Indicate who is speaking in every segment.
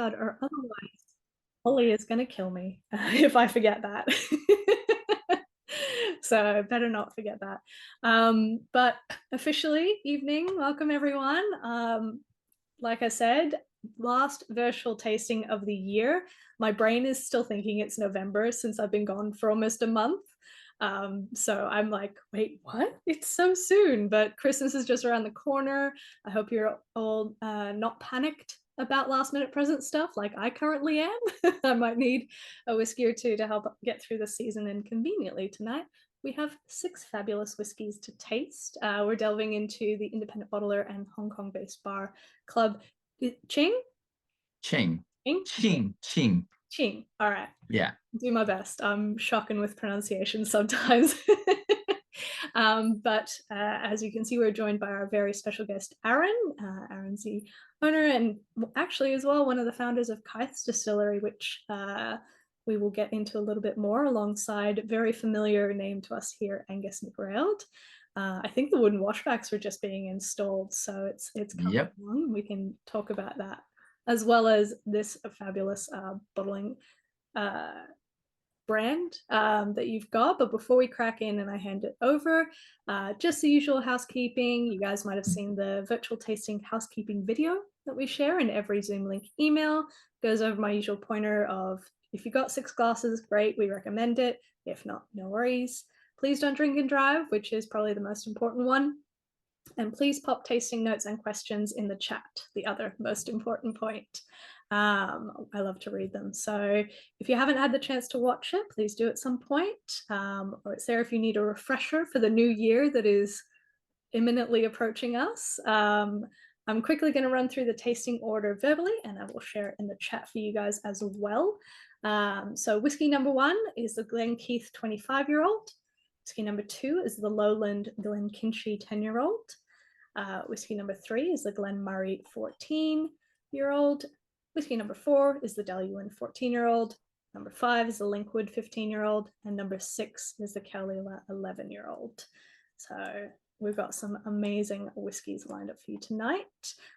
Speaker 1: loud, or otherwise Ollie is going to kill me if I forget that. So I better not forget that. But officially, evening, welcome everyone. Like I said, last virtual tasting of the year. My brain is still thinking it's November since I've been gone for almost a month. So I'm like, wait, what? It's so soon, but Christmas is just around the corner. I hope you're all not panicked about last minute present stuff like I currently am. I might need a whiskey or two to help get through the season, and conveniently tonight we have 6 fabulous whiskies to taste. We're delving into the independent bottler and Hong Kong based bar Club Qing.
Speaker 2: Qing.
Speaker 1: Qing.
Speaker 2: Qing.
Speaker 1: Qing. All right.
Speaker 2: Yeah.
Speaker 1: Do my best. I'm shocking with pronunciation sometimes. But as you can see, we're joined by our very special guest, Aaron. Aaron's the owner and actually as well one of the founders of Kythe's Distillery, which we will get into a little bit more alongside a very familiar name to us here, Angus MacRaild. I think the wooden washbacks were just being installed, so it's coming
Speaker 2: Yep.
Speaker 1: along. We can talk about that, as well as this fabulous bottling brand that you've got. But before we crack in and I hand it over, just the usual housekeeping. You guys might have seen the virtual tasting housekeeping video that we share in every Zoom link email. Goes over my usual pointer of, if you got 6 glasses, great, we recommend it. If not, no worries. Please don't drink and drive, which is probably the most important one. And please pop tasting notes and questions in the chat, the other most important point. I love to read them. So if you haven't had the chance to watch it, please do at some point. Or it's there if you need a refresher for the new year that is imminently approaching us. I'm quickly going to run through the tasting order verbally, and I will share it in the chat for you guys as well. So whiskey number 1 is the Glen Keith 25-year-old. Whiskey number 2 is the Lowland Glenkinchie 10-year-old. Whiskey number 3 is the Glen Moray 14-year-old. Whiskey number 4 is the Dailuaine 14-year-old. Number 5 is the Linkwood 15-year-old. And number 6 is the Caol Ila 11-year-old. So we've got some amazing whiskies lined up for you tonight.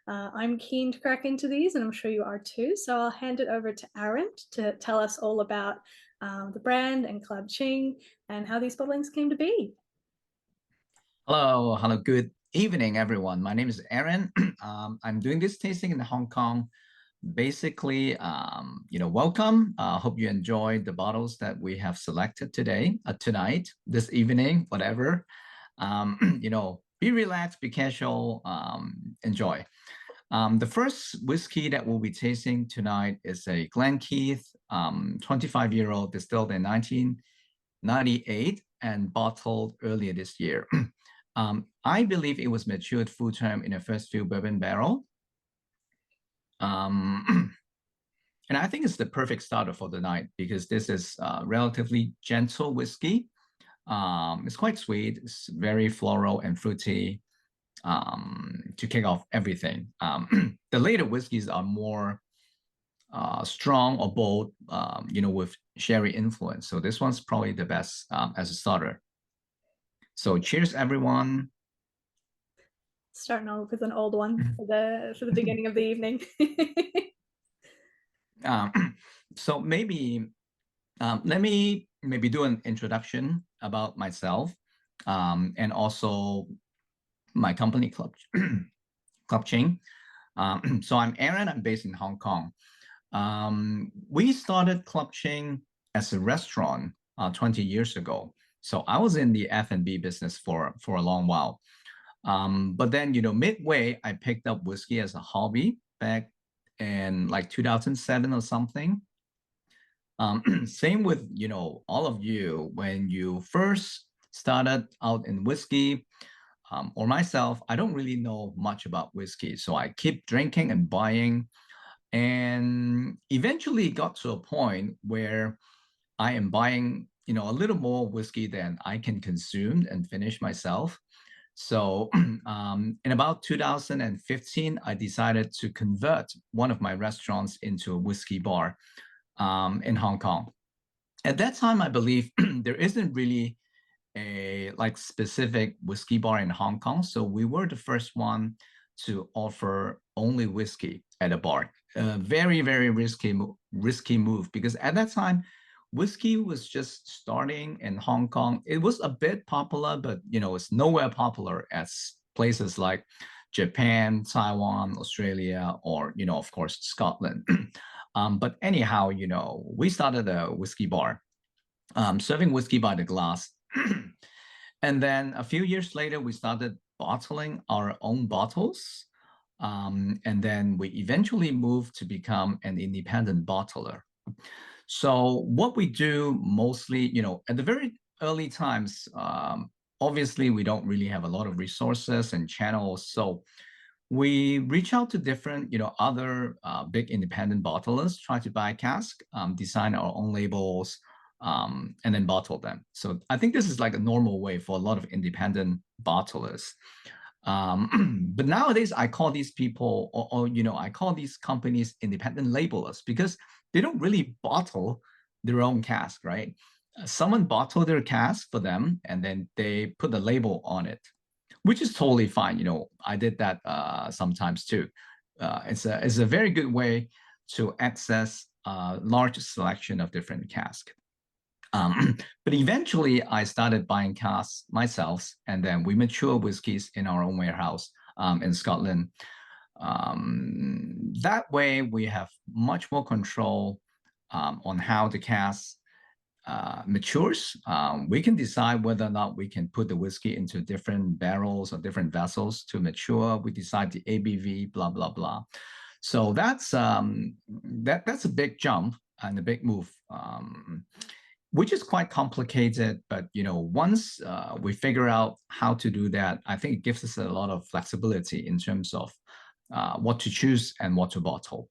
Speaker 1: I'm keen to crack into these, and I'm sure you are too. So I'll hand it over to Aaron to tell us all about the brand and Club Qing and how these bottlings came to be.
Speaker 2: Hello. Good evening, everyone. My name is Aaron. I'm doing this tasting in Hong Kong. Basically, welcome. Hope you enjoyed the bottles that we have selected today, tonight, this evening, whatever. Be relaxed, be casual, enjoy. The first whiskey that we'll be tasting tonight is a Glen Keith 25-year-old distilled in 1998 and bottled earlier this year. I believe it was matured full term in a first fill bourbon barrel. And I think it's the perfect starter for the night because this is relatively gentle whiskey. It's quite sweet. It's very floral and fruity to kick off everything. The later whiskeys are more strong or bold, with sherry influence. So this one's probably the best as a starter. So cheers, everyone.
Speaker 1: Starting off with an old one for the beginning of the evening.
Speaker 2: So maybe let me do an introduction about myself and also my company, Club Qing. So I'm Aaron. I'm based in Hong Kong. We started Club Qing as a restaurant 20 years ago. So I was in the F&B business for a long while. But then, midway, I picked up whiskey as a hobby back in like 2007 or something. Same with, all of you, when you first started out in whiskey, or myself, I don't really know much about whiskey. So I keep drinking and buying, and eventually got to a point where I am buying, a little more whiskey than I can consume and finish myself. So in about 2015, I decided to convert one of my restaurants into a whiskey bar in Hong Kong. At that time, I believe there isn't really a specific whiskey bar in Hong Kong. So we were the first one to offer only whiskey at a bar. a very, very risky move, because at that time, whiskey was just starting in Hong Kong. It was a bit popular, but it's nowhere popular as places like Japan, Taiwan, Australia, or of course, Scotland. But anyhow, we started a whiskey bar, serving whiskey by the glass. And then a few years later, we started bottling our own bottles. And then we eventually moved to become an independent bottler. So what we do mostly, at the very early times, obviously we don't really have a lot of resources and channels. So we reach out to different, other big independent bottlers, try to buy cask, design our own labels, and then bottle them. So I think this is like a normal way for a lot of independent bottlers. But nowadays, I call these people, or I call these companies independent labelers, because they don't really bottle their own cask, right? Someone bottle their cask for them, and then they put a label on it, which is totally fine. I did that sometimes too. It's a very good way to access a large selection of different cask. But eventually, I started buying casks myself, and then we mature whiskeys in our own warehouse in Scotland. That way, we have much more control on how the cask matures. We can decide whether or not we can put the whiskey into different barrels or different vessels to mature. We decide the ABV, blah blah blah. So that's a big jump and a big move, which is quite complicated. But once we figure out how to do that, I think it gives us a lot of flexibility in terms of what to choose and what to bottle.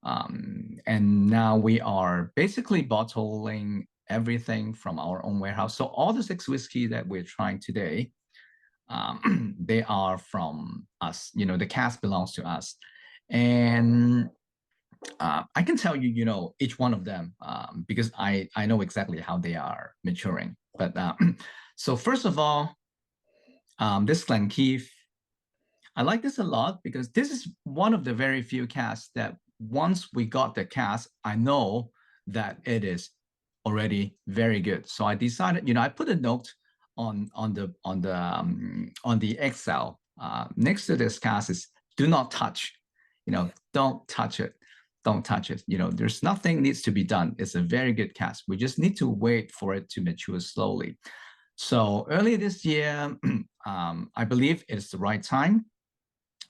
Speaker 2: And now we are basically bottling everything from our own warehouse. So all the 6 whiskey that we're trying today, they are from us. The cask belongs to us. And I can tell you, each one of them, because I know exactly how they are maturing. But so first of all, this Glen Keith, I like this a lot because this is one of the very few casks that once we got the cask, I know that it is already very good. So I decided, I put a note on the Excel next to this cask is do not touch. Don't touch it. Don't touch it. There's nothing needs to be done. It's a very good cask. We just need to wait for it to mature slowly. So early this year, I believe it's the right time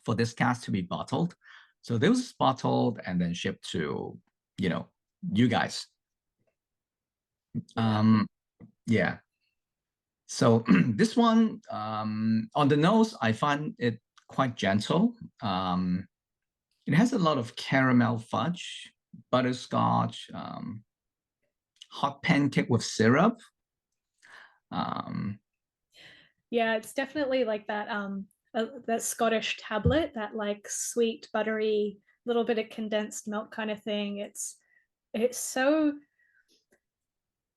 Speaker 2: for this cask to be bottled. So this was bottled and then shipped to, you guys. Yeah. So this one, on the nose, I find it quite gentle. It has a lot of caramel fudge, butterscotch, hot pancake with syrup.
Speaker 1: Yeah, it's definitely like that that Scottish tablet, that like sweet, buttery, little bit of condensed milk kind of thing. It's so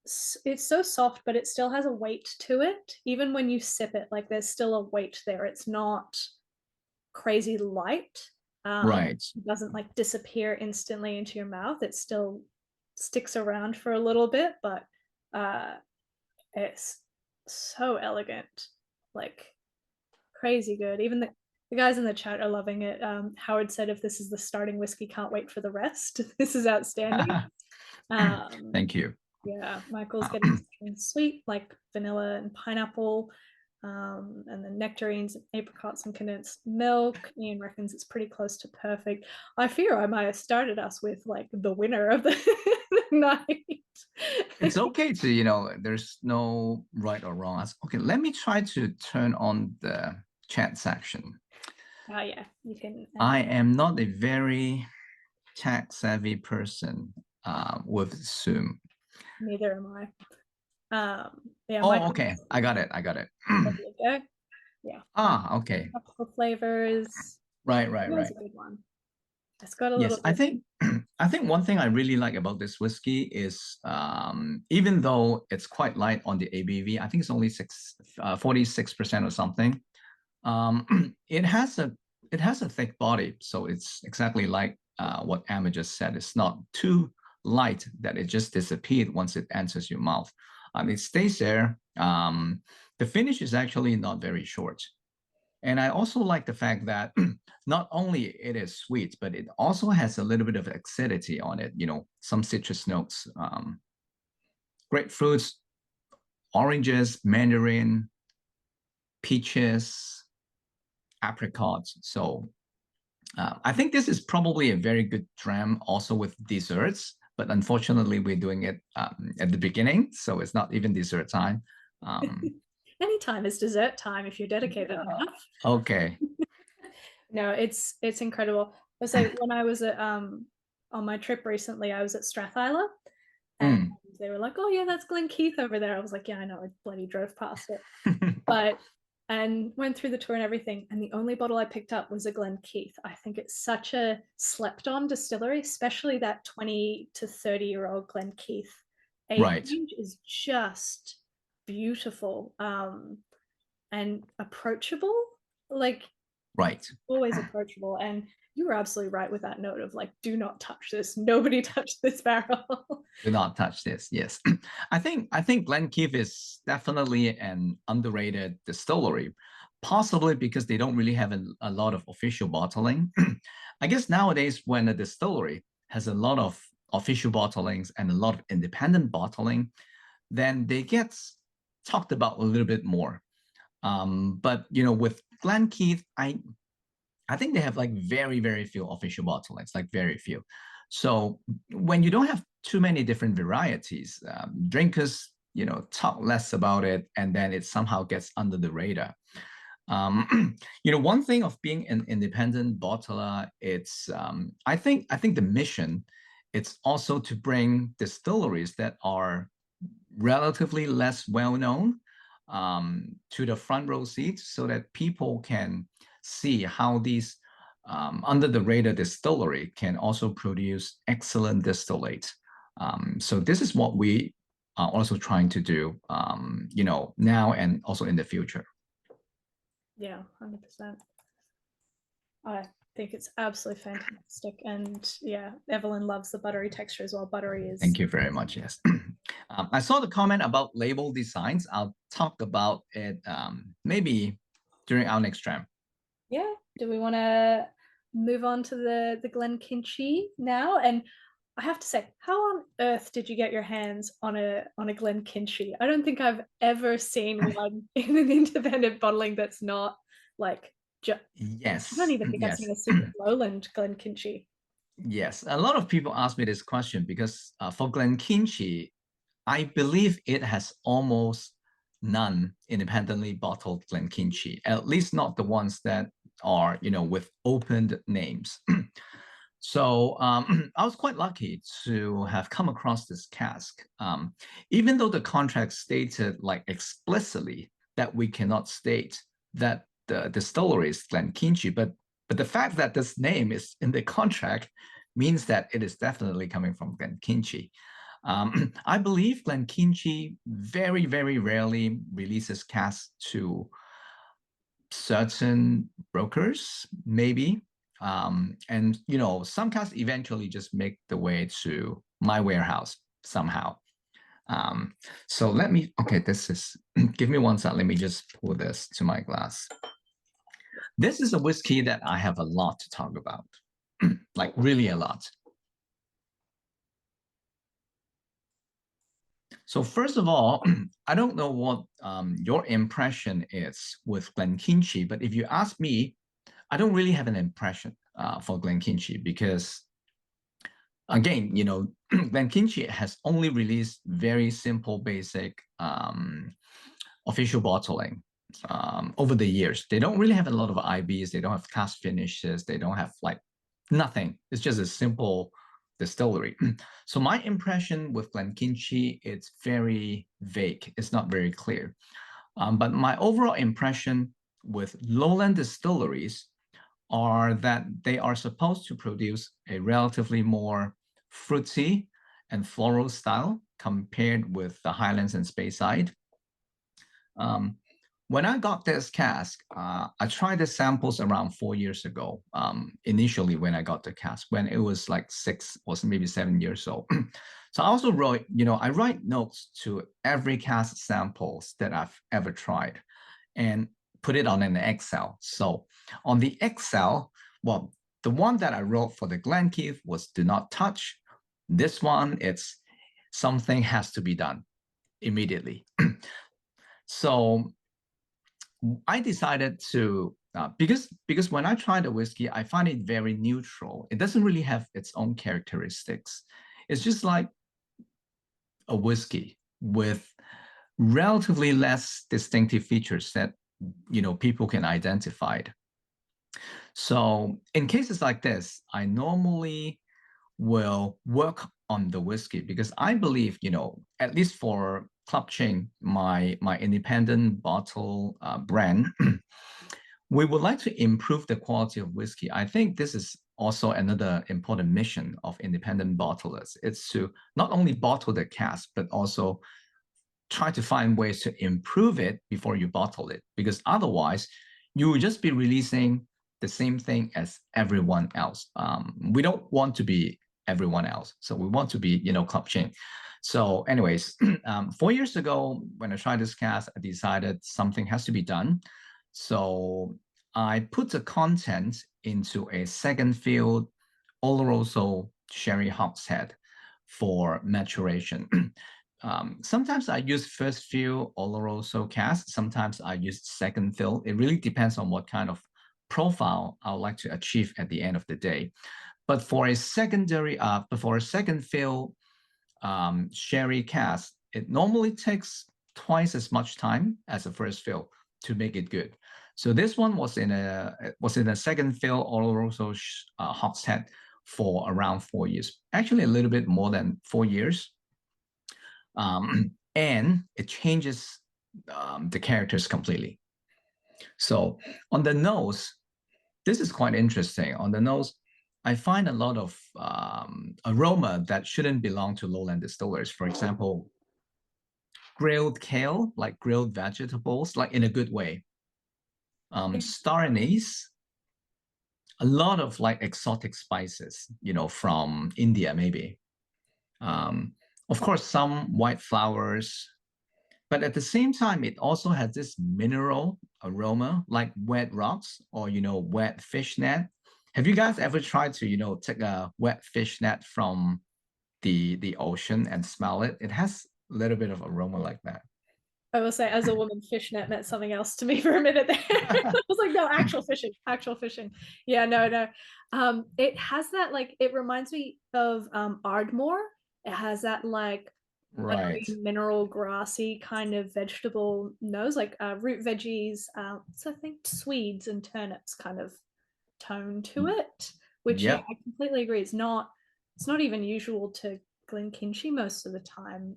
Speaker 1: soft, but it still has a weight to it. Even when you sip it, like there's still a weight there. It's not crazy light.
Speaker 2: Right.
Speaker 1: It doesn't like disappear instantly into your mouth. It still sticks around for a little bit, but it's so elegant, like crazy good. Even the guys in the chat are loving it. Howard said, if this is the starting whiskey, can't wait for the rest. This is outstanding.
Speaker 2: Thank you.
Speaker 1: Yeah, Michael's getting sweet, like vanilla and pineapple, and then nectarines, apricots, and condensed milk. Ian reckons it's pretty close to perfect. I fear I might have started us with like the winner of the night.
Speaker 2: It's okay to, there's no right or wrong. Okay, let me try to turn on the chat section.
Speaker 1: Oh yeah, you can.
Speaker 2: I am not a very tech savvy person with Zoom.
Speaker 1: Neither am I. Yeah.
Speaker 2: Oh, okay. I got it.
Speaker 1: There you go. Yeah.
Speaker 2: Okay.
Speaker 1: Tropical flavors.
Speaker 2: Right.
Speaker 1: That's a good one. It's got a little.
Speaker 2: Yes, I think one thing I really like about this whiskey is even though it's quite light on the ABV, I think it's only 46% or something. It has a thick body, so it's exactly like what Emma just said. It's not too light that it just disappeared once it enters your mouth. It stays there. The finish is actually not very short. And I also like the fact that not only it is sweet, but it also has a little bit of acidity on it, some citrus notes, grapefruits, oranges, mandarin, peaches, apricots. So I think this is probably a very good dram also with desserts, but unfortunately we're doing it at the beginning, so it's not even dessert time.
Speaker 1: Anytime is dessert time if you're dedicated enough.
Speaker 2: Okay.
Speaker 1: No, it's incredible. So when I was at on my trip recently, I was at Strathyla, and they were like, "Oh yeah, that's Glen Keith over there." I was like, "Yeah, I know. I bloody drove past it." And went through the tour and everything, and the only bottle I picked up was a Glen Keith. I think it's such a slept-on distillery, especially that 20 to 30-year-old Glen Keith age
Speaker 2: Right.
Speaker 1: range is just beautiful and approachable. Like,
Speaker 2: right.
Speaker 1: Always approachable. And you were absolutely right with that note of like, do not touch this. Nobody touched this barrel.
Speaker 2: Do not touch this. Yes. I think Glen Keith is definitely an underrated distillery, possibly because they don't really have a lot of official bottling. I guess nowadays when a distillery has a lot of official bottlings and a lot of independent bottling, then they get talked about a little bit more. But with Glen Keith, I think they have like very, very few official bottlings, like very few. So when you don't have too many different varieties, drinkers, talk less about it, and then it somehow gets under the radar. One thing of being an independent bottler, it's I think the mission, it's also to bring distilleries that are relatively less well known to the front row seats, so that people can see how these under the radar distillery can also produce excellent distillate. So this is what we are also trying to do, now and also in the future.
Speaker 1: Yeah, 100%. I think it's absolutely fantastic. And yeah, Evelyn loves the buttery texture as well. Buttery is.
Speaker 2: Thank you very much. Yes. I saw the comment about label designs. I'll talk about it maybe during our next tram.
Speaker 1: Yeah. Do we want to move on to the Glenkinchie now? And I have to say, how on earth did you get your hands on a Glenkinchie? I don't think I've ever seen one in an independent bottling that's not like
Speaker 2: yes.
Speaker 1: I don't even think I've seen a super Lowland Glenkinchie.
Speaker 2: Yes, a lot of people ask me this question because for Glenkinchie, I believe it has almost none independently bottled Glenkinchie, at least not the ones that are, with opened names. So I was quite lucky to have come across this cask. Even though the contract stated like explicitly that we cannot state that the distillery is Glenkinchie, but the fact that this name is in the contract means that it is definitely coming from Glenkinchie. I believe Glenkinchie very, very rarely releases casks to certain brokers, maybe. And some casks eventually just make the way to my warehouse somehow. So let me, okay, give me one sec. Let me just pour this to my glass. This is a whiskey that I have a lot to talk about, like really a lot. So first of all, I don't know what your impression is with Glenkinchie, but if you ask me, I don't really have an impression for Glenkinchie because, again, Glenkinchie has only released very simple, basic official bottling over the years. They don't really have a lot of IBs. They don't have cast finishes. They don't have like nothing. It's just a simple distillery. So my impression with Glenkinchie, it's very vague. It's not very clear. But my overall impression with Lowland distilleries are that they are supposed to produce a relatively more fruity and floral style compared with the Highlands and Speyside. when I got this cask, I tried the samples around 4 years ago. Initially, when I got the cask, when it was like 6 or maybe 7 years old. So I also wrote, I write notes to every cask samples that I've ever tried, and put it on an Excel. So on the Excel, well, the one that I wrote for the Glen Keith was do not touch. This one, it's something has to be done immediately. So I decided to, because when I try the whiskey, I find it very neutral. It doesn't really have its own characteristics. It's just like a whiskey with relatively less distinctive features that people can identify. So in cases like this, I normally will work on the whiskey because I believe, at least for Club Qing, my independent bottle brand, we would like to improve the quality of whiskey. I think this is also another important mission of independent bottlers. It's to not only bottle the cask, but also try to find ways to improve it before you bottle it, because otherwise you will just be releasing the same thing as everyone else. We don't want to be everyone else, so we want to be, Club Qing. So anyways, 4 years ago, when I tried this cask, I decided something has to be done. So I put the content into a second fill Oloroso sherry hogshead for maturation. Sometimes I use first fill Oloroso cask. Sometimes I use second fill. It really depends on what kind of profile I would like to achieve at the end of the day. But for a second fill sherry cask, it normally takes twice as much time as a first fill to make it good. So this one was in a second fill Oloroso hogshead for around 4 years, actually a little bit more than 4 years. And it changes the characters completely. So on the nose, this is quite interesting. On the nose, I find a lot of aroma that shouldn't belong to lowland distillers. For example, grilled kale, like grilled vegetables, like in a good way. Star anise, a lot of like exotic spices, from India maybe. Of course, some white flowers, but at the same time, it also has this mineral aroma, like wet rocks or, wet fish net. Have you guys ever tried to, take a wet fish net from the ocean and smell it? It has a little bit of aroma like that.
Speaker 1: I will say, as a woman, fishnet meant something else to me for a minute there. I was like, no, actual fishing. Yeah, no. It has that, like, it reminds me of Ardmore. It has that like
Speaker 2: Right.
Speaker 1: mineral grassy kind of vegetable nose, like root veggies. So I think swedes and turnips kind of tone to it, which yeah,
Speaker 2: Yep.
Speaker 1: I completely agree. It's not even usual to Glenkinchie most of the time.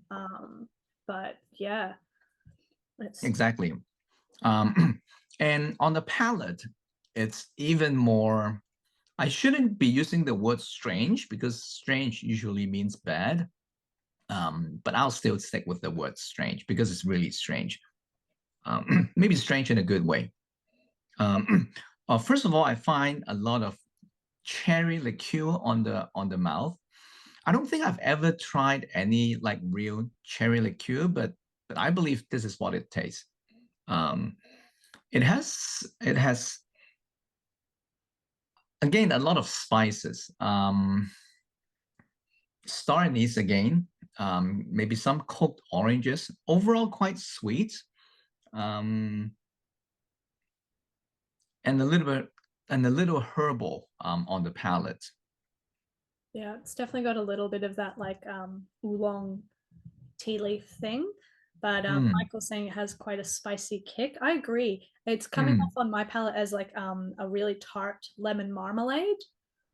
Speaker 1: But yeah.
Speaker 2: Exactly. And on the palate, it's even more. I shouldn't be using the word strange because strange usually means bad. But I'll still stick with the word strange because it's really strange. Maybe strange in a good way. First of all, I find a lot of cherry liqueur on the mouth. I don't think I've ever tried any like real cherry liqueur, but I believe this is what it tastes. It has again a lot of spices. Star anise again, maybe some cooked oranges. Overall, quite sweet, and a little herbal on the palate.
Speaker 1: Yeah, it's definitely got a little bit of that like oolong tea leaf thing. But Michael's saying it has quite a spicy kick. I agree. It's coming off on my palate as like a really tart lemon marmalade.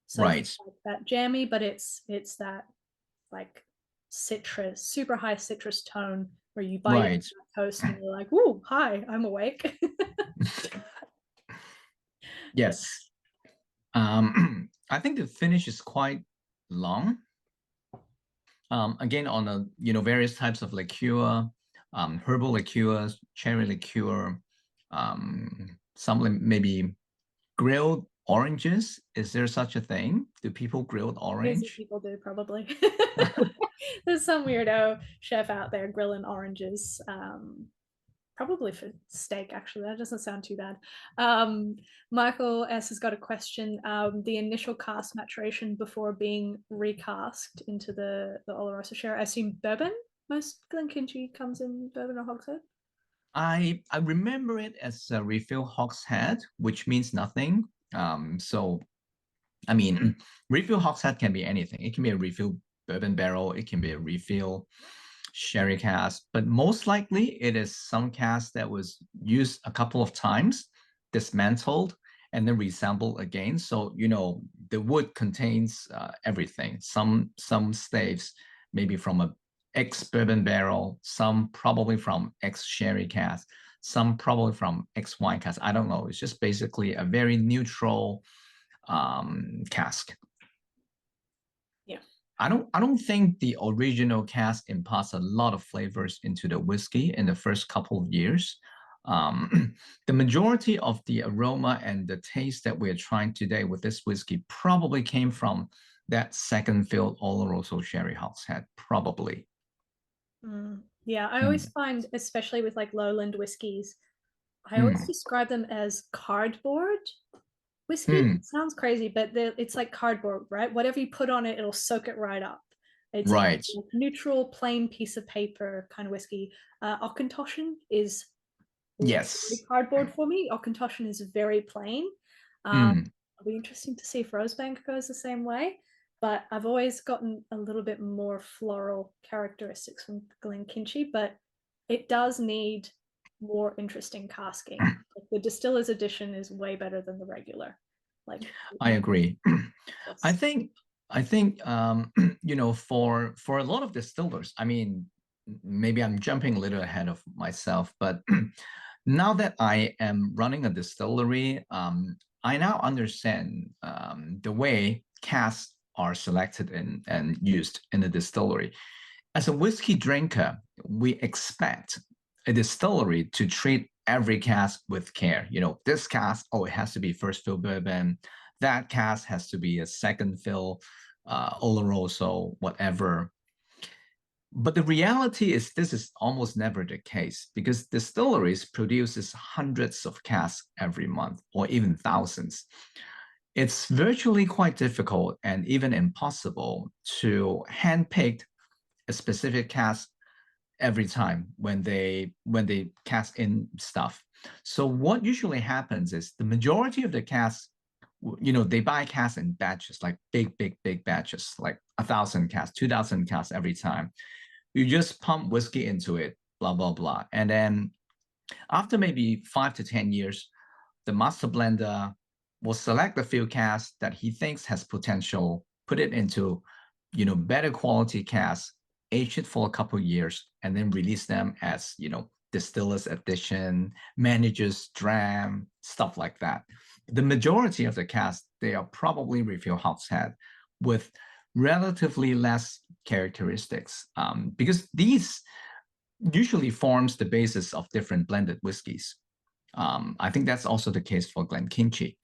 Speaker 1: So
Speaker 2: Right.
Speaker 1: like that jammy, but it's that like citrus, super high citrus tone where you bite into that toast and you're like, "Ooh, hi, I'm awake."
Speaker 2: Yes. I think the finish is quite long. Again, on various types of liqueur, herbal liqueurs, cherry liqueur, Some maybe grilled oranges. Is there such a thing? Do people grilled
Speaker 1: Crazy
Speaker 2: orange?
Speaker 1: people do, probably. There's some weirdo chef out there grilling oranges. Probably for steak, actually. That doesn't sound too bad. Michael S has got a question. The initial cask maturation before being recast into the Oloroso sherry, I assume bourbon? Most Glenkinchie comes in bourbon or hogshead?
Speaker 2: I remember it as a refill hogshead, which means nothing. So I mean, refill hogshead can be anything. It can be a refill bourbon barrel. It can be a refill sherry cask, but most likely it is some cask that was used a couple of times, dismantled, and then reassembled again. So the wood contains everything. Some staves maybe from a ex bourbon barrel, some probably from ex sherry cask, some probably from ex wine cask. I don't know. It's just basically a very neutral cask.
Speaker 1: Yeah.
Speaker 2: I don't think the original cask imparts a lot of flavors into the whiskey in the first couple of years. The majority of the aroma and the taste that we're trying today with this whiskey probably came from that second filled Oloroso sherry hogshead, probably.
Speaker 1: Yeah, I always find, especially with like lowland whiskies, I always
Speaker 2: Mm.
Speaker 1: describe them as cardboard whiskey.
Speaker 2: Mm.
Speaker 1: Sounds crazy, but it's like cardboard, right? Whatever you put on it, it'll soak it right up. It's a
Speaker 2: Right.
Speaker 1: neutral, plain piece of paper kind of whiskey. Auchentoshan is
Speaker 2: Yes.
Speaker 1: cardboard for me. Auchentoshan is very plain.
Speaker 2: Mm.
Speaker 1: It'll be interesting to see if Rosebank goes the same way. But I've always gotten a little bit more floral characteristics from Glenkinchie, but it does need more interesting casking. Like the distiller's edition is way better than the regular. Like
Speaker 2: I agree. I
Speaker 1: yes.
Speaker 2: think for a lot of distillers, I mean, maybe I'm jumping a little ahead of myself, but now that I am running a distillery, I now understand the way casks are selected and used in the distillery. As a whiskey drinker, we expect a distillery to treat every cask with care. This cask, oh, it has to be first fill bourbon. That cask has to be a second fill Oloroso, whatever. But the reality is this is almost never the case because distilleries produces hundreds of casks every month or even thousands. It's virtually quite difficult and even impossible to handpick a specific cask every time when they cast in stuff. So what usually happens is the majority of the casks, they buy casks in batches, like big batches, like 1,000 casks, 2,000 casks every time. You just pump whiskey into it, blah blah blah, and then after maybe 5 to 10 years, the master blender will select a few casks that he thinks has potential, put it into, better quality casks, age it for a couple of years, and then release them as, distiller's edition, manager's dram, stuff like that. The majority of the casks, they are probably refill hogshead with relatively less characteristics because these usually forms the basis of different blended whiskies. I think that's also the case for Glenkinchie.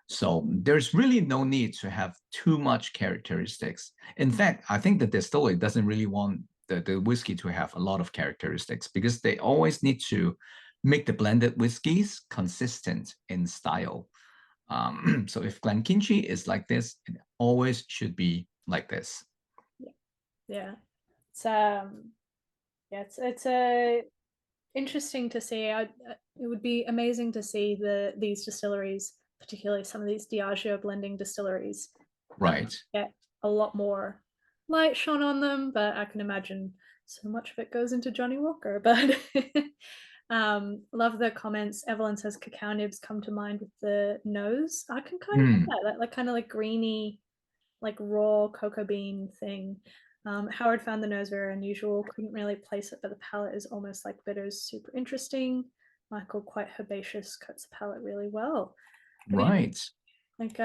Speaker 2: So there's really no need to have too much characteristics. In fact, I think the distillery doesn't really want the whiskey to have a lot of characteristics because they always need to make the blended whiskies consistent in style. So if Glenkinchie is like this, it always should be like this.
Speaker 1: Yeah. It's yeah, it's a interesting to see. It would be amazing to see these distilleries, particularly some of these Diageo blending distilleries,
Speaker 2: Right.
Speaker 1: get a lot more light shone on them. But I can imagine so much of it goes into Johnny Walker. But love the comments. Evelyn says cacao nibs come to mind with the nose. I can kind of get that, like kind of like greeny, like raw cocoa bean thing. Howard found the nose very unusual, couldn't really place it, but the palate is almost like bitters, super interesting. Michael, quite herbaceous, coats the palate really well. But yeah,
Speaker 2: Right.
Speaker 1: like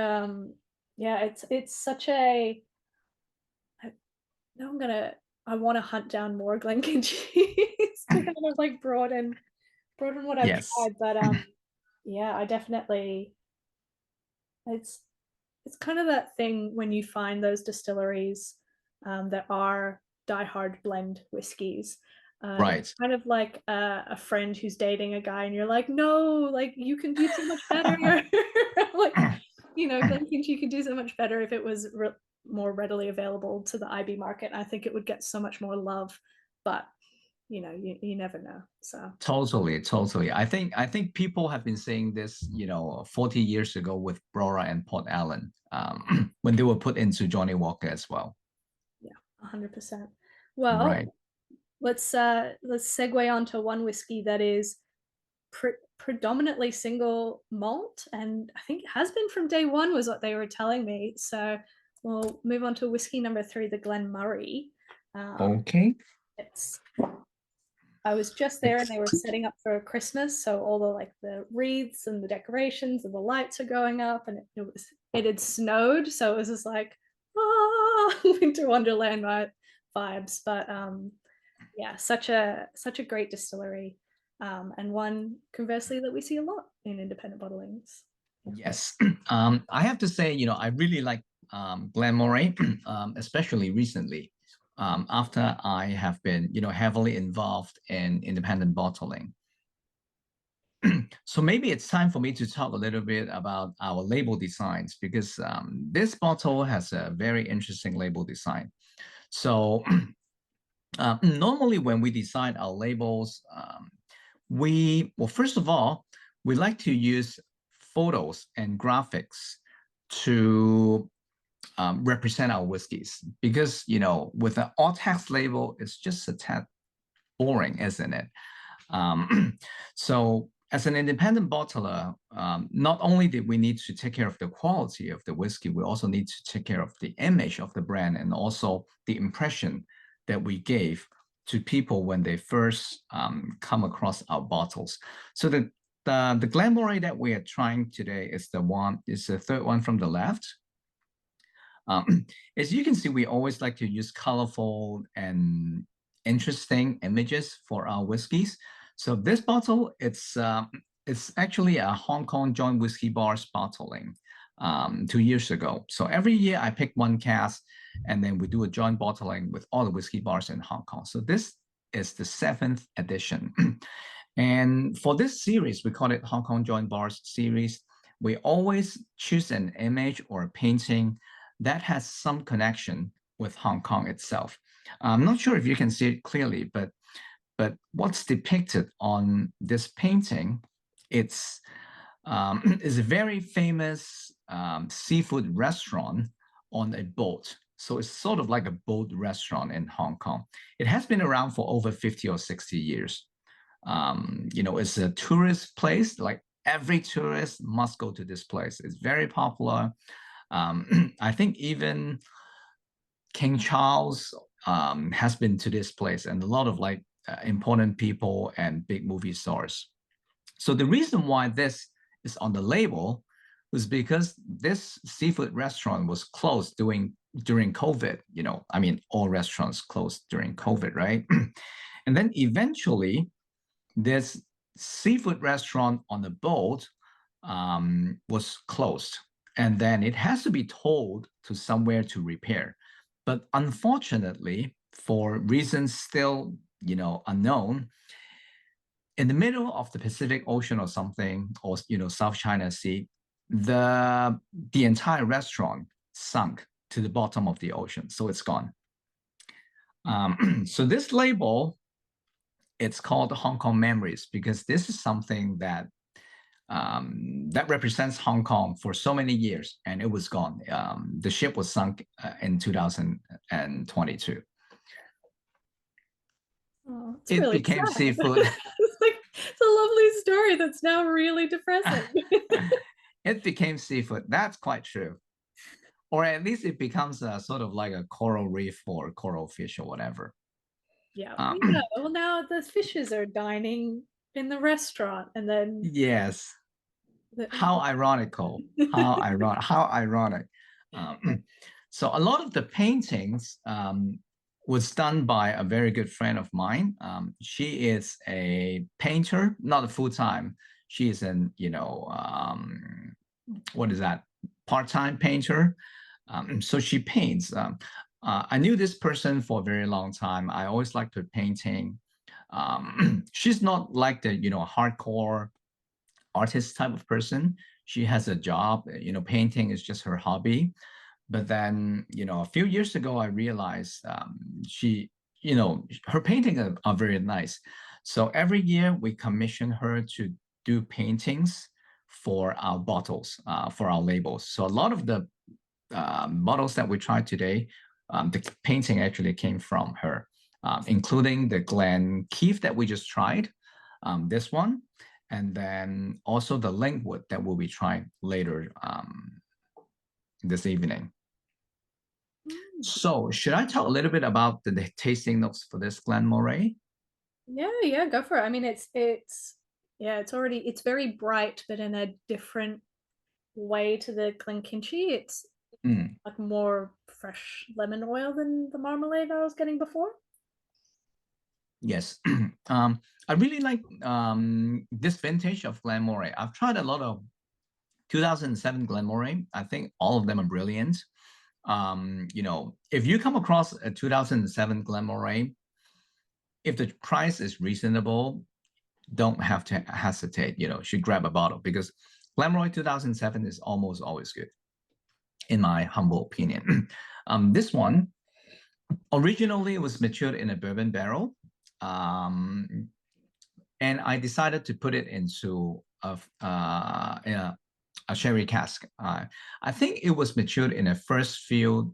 Speaker 1: yeah, it's such a now I want to hunt down more Glenkinchie to kind of like broaden what I've
Speaker 2: Yes.
Speaker 1: tried. But Yeah, I definitely, it's it's kind of that thing when you find those distilleries that are diehard blend whiskies. It's
Speaker 2: Right.
Speaker 1: kind of like a friend who's dating a guy, and you're like, no, like you can do so much better. Like, you know, Glenkinchie could do so much better if it was more readily available to the IB market. I think it would get so much more love, but you know, you never know. So
Speaker 2: Totally, totally. I think people have been saying this, 40 years ago with Brora and Port Allen, when they were put into Johnny Walker as well.
Speaker 1: yeah, 100%. Well,
Speaker 2: Right.
Speaker 1: let's segue on to one whiskey that is predominantly single malt, and I think it has been from day one, was what they were telling me. So we'll move on to whiskey number 3, the Glen Moray.
Speaker 2: Okay.
Speaker 1: It's I was just there and they were setting up for Christmas, so all the like the wreaths and the decorations and the lights are going up, and it had snowed, so it was just like winter wonderland vibes. But yeah, such a great distillery, and one conversely that we see a lot in independent bottlings.
Speaker 2: Yes. I have to say, I really like Glen Moray, especially recently, after I have been, heavily involved in independent bottling. So maybe it's time for me to talk a little bit about our label designs, because this bottle has a very interesting label design. So normally when we design our labels, well, first of all, we like to use photos and graphics to represent our whiskeys, because, with an all text label, it's just a tad boring, isn't it? So as an independent bottler, not only did we need to take care of the quality of the whiskey, we also need to take care of the image of the brand, and also the impression that we gave to people when they first come across our bottles. So the Glen Moray that we are trying today is the third one from the left. As you can see, we always like to use colorful and interesting images for our whiskeys. So this bottle, it's actually a Hong Kong Joint Whiskey Bars bottling 2 years ago. So every year I pick one cask, and then we do a joint bottling with all the whiskey bars in Hong Kong. So this is the 7th edition. And for this series, we call it Hong Kong Joint Bars series. We always choose an image or a painting that has some connection with Hong Kong itself. I'm not sure if you can see it clearly, but what's depicted on this painting, it's is a very famous seafood restaurant on a boat. So it's sort of like a boat restaurant in Hong Kong. It has been around for over 50 or 60 years. It's a tourist place. Like every tourist must go to this place. It's very popular. I think even King Charles has been to this place, and a lot of important people and big movie stars. So the reason why this is on the label was because this seafood restaurant was closed during COVID. All restaurants closed during COVID, right? And then eventually, this seafood restaurant on the boat was closed, and then it has to be towed to somewhere to repair. But unfortunately, for reasons still unknown, in the middle of the Pacific Ocean or something, or South China Sea, the entire restaurant sunk to the bottom of the ocean, so it's gone. So this label, it's called Hong Kong Memories, because this is something that represents Hong Kong for so many years, and it was gone. The ship was sunk in 2022.
Speaker 1: Oh, it's
Speaker 2: It
Speaker 1: really
Speaker 2: became
Speaker 1: sad.
Speaker 2: seafood.
Speaker 1: It's a lovely story that's now really depressing.
Speaker 2: It became seafood. That's quite true. Or at least it becomes a sort of like a coral reef or coral fish or whatever.
Speaker 1: Yeah, yeah. Well, now the fishes are dining in the restaurant, and then
Speaker 2: Yes.
Speaker 1: the,
Speaker 2: How ironical. How ironic. How ironic. So a lot of the paintings was done by a very good friend of mine. She is a painter, not a full-time. She is an, what is that? Part-time painter. So she paints. I knew this person for a very long time. I always liked her painting. She's not like the, hardcore artist type of person. She has a job, painting is just her hobby. But then, a few years ago, I realized she, her paintings are very nice. So every year we commission her to do paintings for our bottles, for our labels. So a lot of the bottles that we tried today, the painting actually came from her, including the Glen Keith that we just tried, this one, and then also the Linkwood that we'll be trying later this evening. So should I talk a little bit about the tasting notes for this Glen Moray?
Speaker 1: Yeah, go for it. I mean, it's very bright, but in a different way to the Glenkinchie. It's like more fresh lemon oil than the marmalade I was getting before.
Speaker 2: Yes. I really like this vintage of Glen Moray. I've tried a lot of 2007 Glen Moray. I think all of them are brilliant. If you come across a 2007 Glen Moray, if the price is reasonable, don't have to hesitate, should grab a bottle, because Glen Moray 2007 is almost always good, in my humble opinion. This one, originally it was matured in a bourbon barrel. And I decided to put it into a sherry cask. I think it was matured in a first field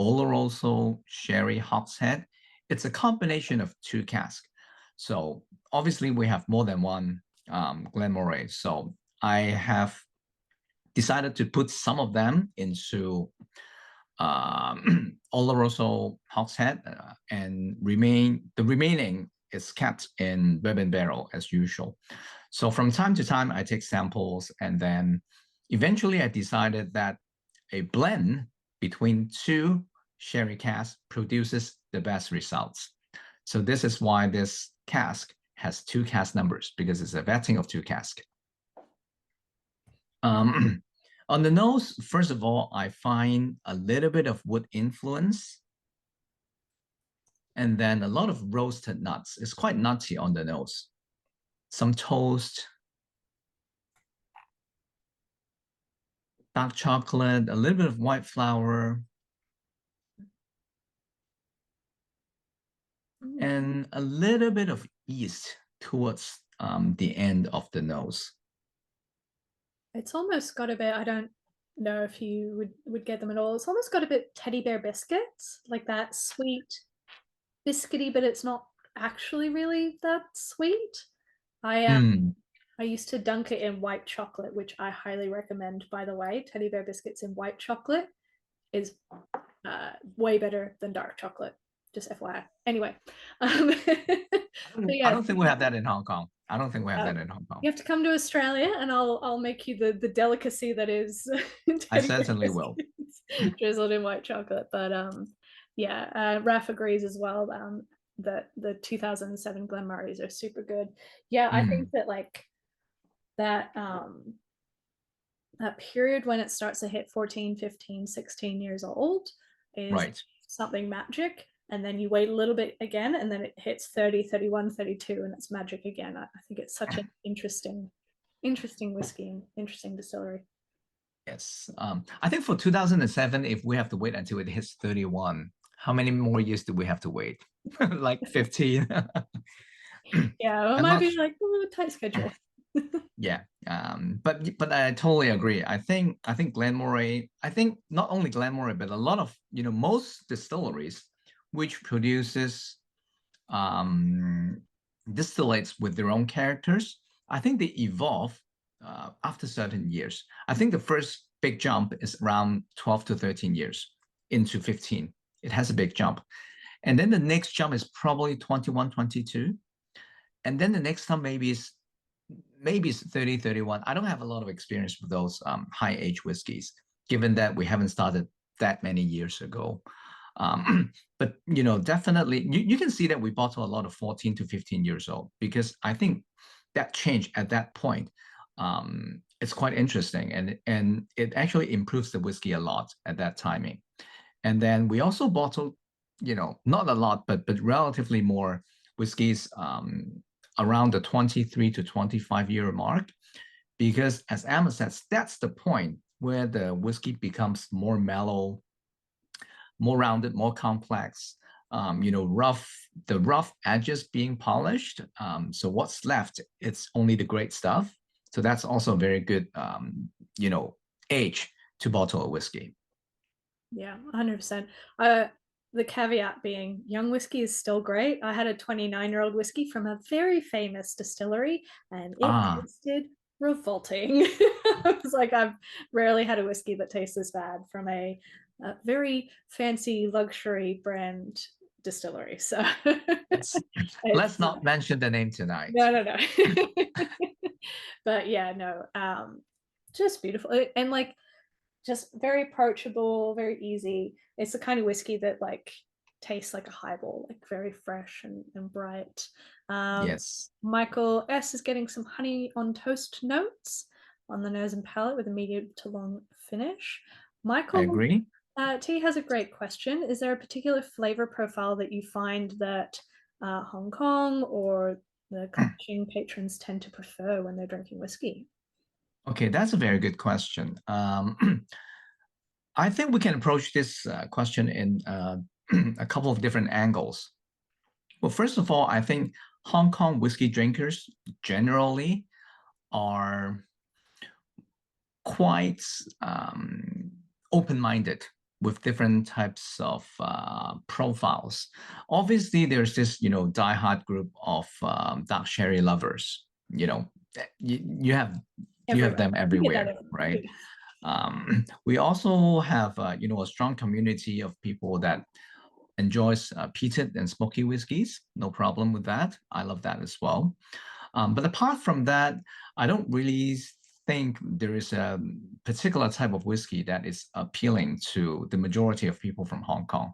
Speaker 2: Oloroso sherry hogshead. It's a combination of two casks. So obviously we have more than one Glen Moray. So I have decided to put some of them into Oloroso hogshead, and the remaining is kept in bourbon barrel as usual. So from time to time, I take samples, and then eventually I decided that a blend between two sherry casks produces the best results. So this is why this cask has two cask numbers, because it's a vetting of two casks. On the nose, first of all, I find a little bit of wood influence, and then a lot of roasted nuts. It's quite nutty on the nose. Some toast, dark chocolate, a little bit of white flour, and a little bit of yeast towards the end of the nose.
Speaker 1: It's almost got a bit, I don't know if you would get them at all. It's almost got a bit teddy bear biscuits, like that sweet biscuity, but it's not actually really that sweet. I used to dunk it in white chocolate, which I highly recommend, by the way. Teddy bear biscuits in white chocolate is way better than dark chocolate. Just FYI. Anyway.
Speaker 2: I don't think we have that in Hong Kong. I don't think we have that in Hong Kong.
Speaker 1: You have to come to Australia, and I'll make you the delicacy that is.
Speaker 2: I certainly will.
Speaker 1: Drizzled in white chocolate, but Raph agrees as well. That the 2007 Glen Morays are super good. Yeah, I think that like that that period when it starts to hit 14, 15, 16 years old is something magic. And then you wait a little bit again, and then it hits 30, 31, 32, and it's magic again. I think it's such an interesting whiskey and interesting distillery.
Speaker 2: Yes. I think for 2007, if we have to wait until it hits 31, how many more years do we have to wait? Like 15?
Speaker 1: Yeah, well, it might be like a tight schedule.
Speaker 2: Yeah. But I totally agree. I think Glen Moray, I think not only Glen Moray, but a lot of, most distilleries which produces distillates with their own characters, I think they evolve after certain years. I think the first big jump is around 12 to 13 years into 15. It has a big jump. And then the next jump is probably 21, 22. And then the next time maybe it's 30, 31. I don't have a lot of experience with those high age whiskeys, given that we haven't started that many years ago. But definitely you can see that we bottle a lot of 14 to 15 years old, because I think that changed at that point. it's quite interesting, and it actually improves the whiskey a lot at that timing. And then we also bottled, not a lot, but relatively more whiskeys around the 23 to 25-year mark, because as Emma says, that's the point where the whiskey becomes more mellow, more rounded, more complex. The rough edges being polished. So what's left, it's only the great stuff. So that's also a very good, age to bottle a whiskey.
Speaker 1: Yeah, 100%. The caveat being young whiskey is still great. I had a 29-year-old whiskey from a very famous distillery, and it tasted revolting. I was like, I've rarely had a whiskey that tastes this bad from a very fancy luxury brand distillery. So
Speaker 2: let's not mention the name tonight.
Speaker 1: No. But yeah, no, just beautiful, and like just very approachable, very easy. It's the kind of whiskey that like tastes like a highball, like very fresh and bright.
Speaker 2: Yes.
Speaker 1: Michael S is getting some honey on toast notes on the nose and palate with a medium to long finish. Michael,
Speaker 2: I agree.
Speaker 1: T has a great question. Is there a particular flavor profile that you find that Hong Kong or the Club Qing patrons tend to prefer when they're drinking whiskey?
Speaker 2: Okay, that's a very good question. I think we can approach this question in a couple of different angles. Well, first of all, I think Hong Kong whiskey drinkers generally are quite open-minded with different types of profiles. Obviously, there's this, diehard group of dark sherry lovers. You have them everywhere, right? We also have, a strong community of people that enjoys peated and smoky whiskeys. No problem with that. I love that as well. But apart from that, I don't really think there is a particular type of whiskey that is appealing to the majority of people from Hong Kong.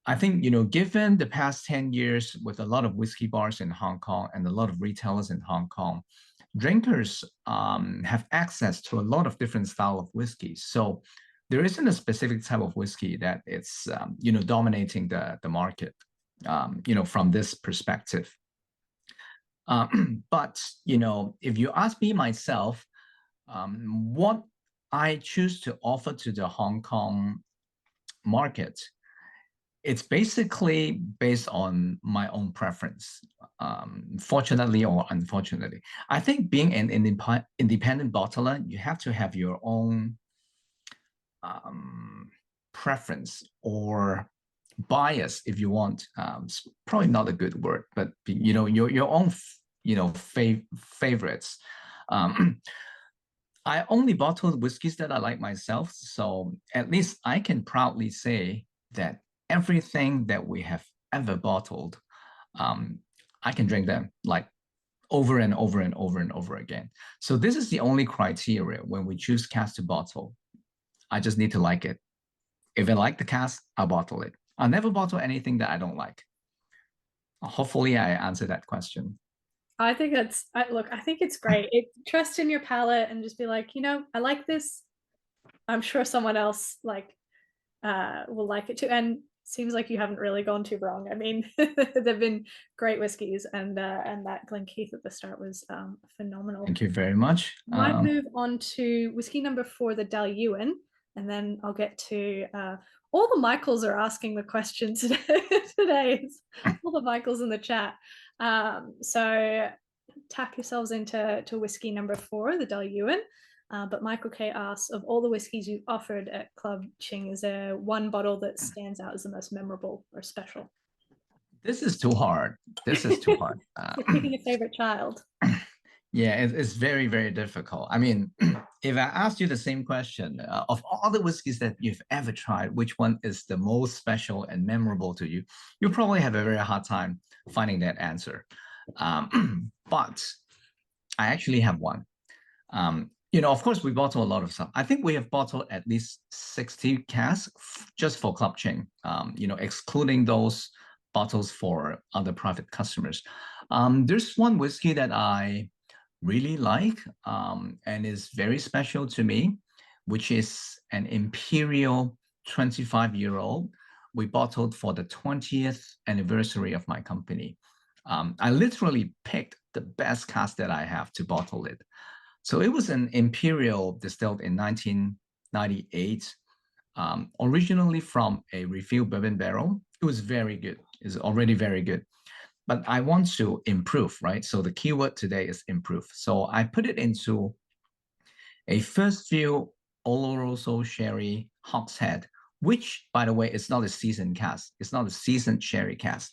Speaker 2: I think, given the past 10 years with a lot of whiskey bars in Hong Kong and a lot of retailers in Hong Kong, drinkers have access to a lot of different style of whiskey. So there isn't a specific type of whiskey that it's, dominating the market, from this perspective. But, if you ask me myself, what I choose to offer to the Hong Kong market, it's basically based on my own preference, fortunately or unfortunately. I think being an independent bottler, you have to have your own preference or bias, if you want. Probably not a good word, but your own favorites. I only bottle whiskeys that I like myself, so at least I can proudly say that everything that we have ever bottled, I can drink them like over and over and over and over again. So this is the only criteria when we choose cask to bottle. I just need to like it. If I like the cask, I'll bottle it. I'll never bottle anything that I don't like. Hopefully I answered that question.
Speaker 1: I think I think it's great. Trust in your palate and just be like, I like this. I'm sure someone else will like it too. And seems like you haven't really gone too wrong. I mean, there've been great whiskeys, and that Glen Keith at the start was phenomenal.
Speaker 2: Thank you very much.
Speaker 1: Might move on to whiskey number 4, the Dailuaine, and then I'll get to all the Michaels are asking the question today. All the Michaels in the chat. So tack yourselves into whiskey number 4, the Dailuaine. But Michael K asks, of all the whiskeys you've offered at Club Qing, is there one bottle that stands out as the most memorable or special?
Speaker 2: This is too hard. You're
Speaker 1: picking a favorite child.
Speaker 2: Yeah, it's very, very difficult. I mean, if I asked you the same question, of all the whiskeys that you've ever tried, which one is the most special and memorable to you? You probably have a very hard time finding that answer. But I actually have one. Of course, we bottle a lot of stuff. I think we have bottled at least 60 casks just for Club Qing, excluding those bottles for other private customers. There's one whiskey that I really like and is very special to me, which is an Imperial 25-year-old we bottled for the 20th anniversary of my company. I literally picked the best cask that I have to bottle it. So it was an Imperial distilled in 1998, originally from a refilled bourbon barrel. It was very good. It's already very good. But I want to improve, right? So the keyword today is improve. So I put it into a first fill Oloroso sherry hogshead, which, by the way, is not a seasoned cask. It's not a seasoned sherry cask.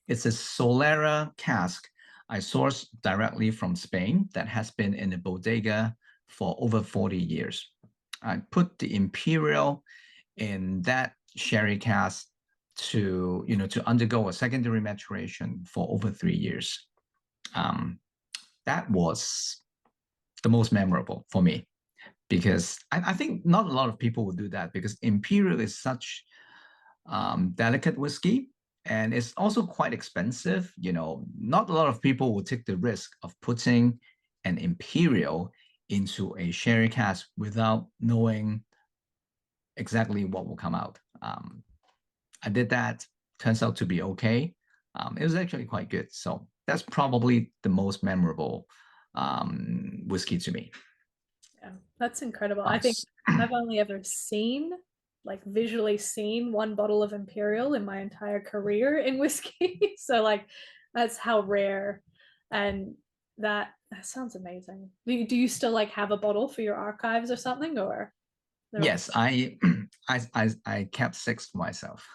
Speaker 2: It's a Solera cask I sourced directly from Spain that has been in the bodega for over 40 years. I put the Imperial in that sherry cask to, to undergo a secondary maturation for over 3 years. That was the most memorable for me, because I think not a lot of people would do that, because Imperial is such delicate whiskey, and it's also quite expensive. Not a lot of people will take the risk of putting an Imperial into a sherry cask without knowing exactly what will come out. I did that, turns out to be okay. It was actually quite good. So that's probably the most memorable whiskey to me.
Speaker 1: Yeah, that's incredible. I think
Speaker 2: Nice.
Speaker 1: I've only ever seen, like visually seen, one bottle of Imperial in my entire career in whiskey. So like that's how rare. And that sounds amazing. Do you still like have a bottle for your archives or something, or
Speaker 2: Yes, I kept 6 for myself.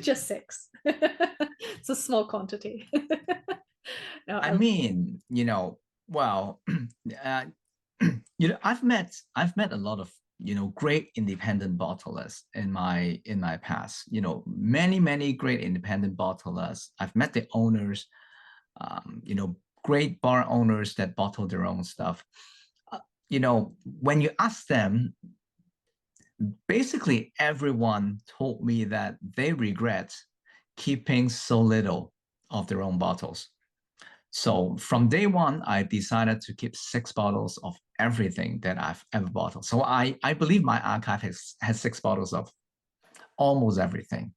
Speaker 1: just six? It's a small quantity. No,
Speaker 2: I mean, well, uh, I've met a lot of great independent bottlers in my past. Many great independent bottlers. I've met the owners, great bar owners that bottle their own stuff. When you ask them, basically everyone told me that they regret keeping so little of their own bottles. So from day one, I decided to keep 6 bottles of everything that I've ever bottled. So I believe my archive has 6 bottles of almost everything.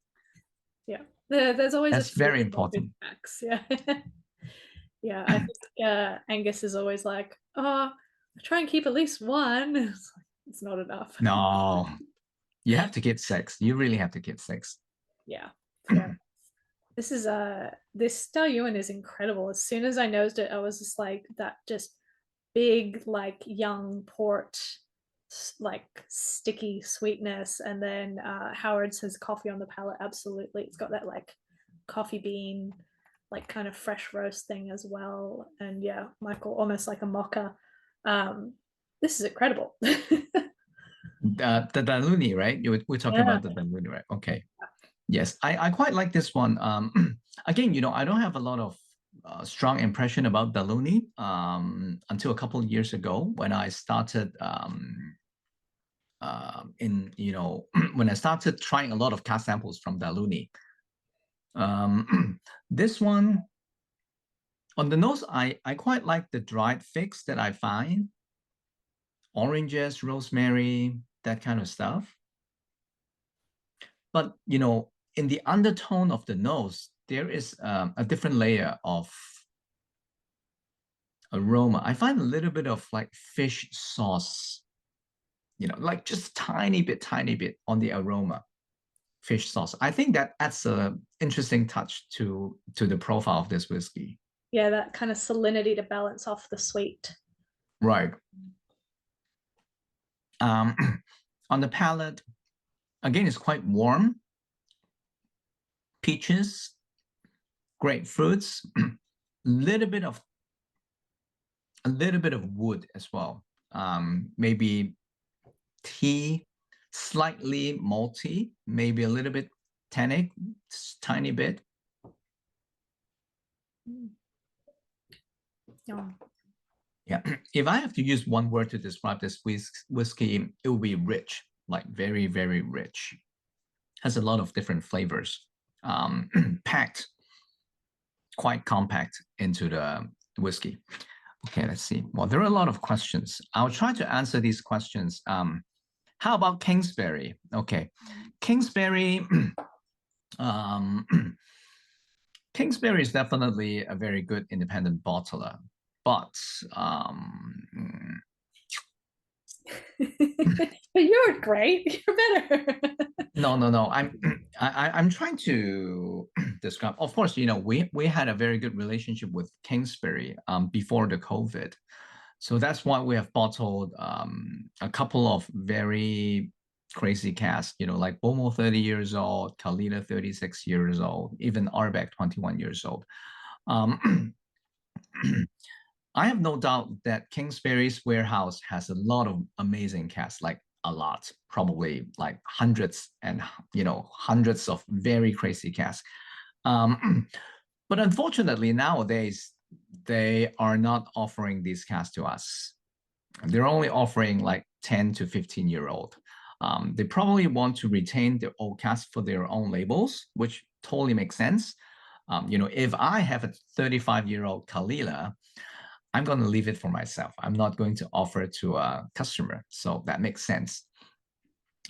Speaker 1: Yeah, there's always a
Speaker 2: That's
Speaker 1: few
Speaker 2: very
Speaker 1: small good
Speaker 2: important.
Speaker 1: facts. Yeah. Yeah, I think Angus is always like, oh, I try and keep at least one. It's not enough.
Speaker 2: No, you have to keep 6. You really have to keep 6.
Speaker 1: Yeah, fair. This Dailuaine is incredible. As soon as I nosed it, I was just like that just big, like young port, like sticky sweetness. And then Howard says coffee on the palate, absolutely. It's got that like coffee bean, like kind of fresh roast thing as well. And yeah, Michael, almost like a mocha. This is incredible.
Speaker 2: The Dailuaine, right? We're talking
Speaker 1: Yeah.
Speaker 2: about the Dailuaine, right? Okay. Yes, I quite like this one. Again, I don't have a lot of strong impression about Dailuaine until a couple of years ago when I started when I started trying a lot of cask samples from Dailuaine. This one on the nose, I quite like the dried figs that I find, oranges, rosemary, that kind of stuff. But in the undertone of the nose, there is a different layer of aroma. I find a little bit of like fish sauce, like just tiny bit on the aroma. Fish sauce. I think that adds an interesting touch to the profile of this whiskey.
Speaker 1: Yeah, that kind of salinity to balance off the sweet.
Speaker 2: Right. On the palate, again, it's quite warm. Peaches, grapefruits, a little bit of wood as well. Maybe tea, slightly malty, maybe a little bit tannic, tiny bit.
Speaker 1: Yeah.
Speaker 2: Yeah. If I have to use one word to describe this whiskey, it will be rich, like very, very rich. Has a lot of different flavors, packed, quite compact into the whiskey. Okay, let's see. Well, there are a lot of questions. I'll try to answer these questions. How about Kingsbury? Okay, Kingsbury. um, Kingsbury is definitely a very good independent bottler, but
Speaker 1: You're great. You're better.
Speaker 2: no. I'm trying to describe. Of course, you know, we had a very good relationship with Kingsbury before the COVID, so that's why we have bottled a couple of very crazy casks. You know, like Bomo 30 years old, Caol Ila 36 years old, even Arbeck 21 years old. Um, I have no doubt that Kingsbury's warehouse has a lot of amazing casks, like a lot, probably like hundreds and hundreds of very crazy casks. But unfortunately, nowadays they are not offering these casks to us. They're only offering like 10 to 15-year-old. They probably want to retain their old casks for their own labels, which totally makes sense. If I have a 35-year-old Caol Ila, I'm going to leave it for myself. I'm not going to offer it to a customer. So that makes sense.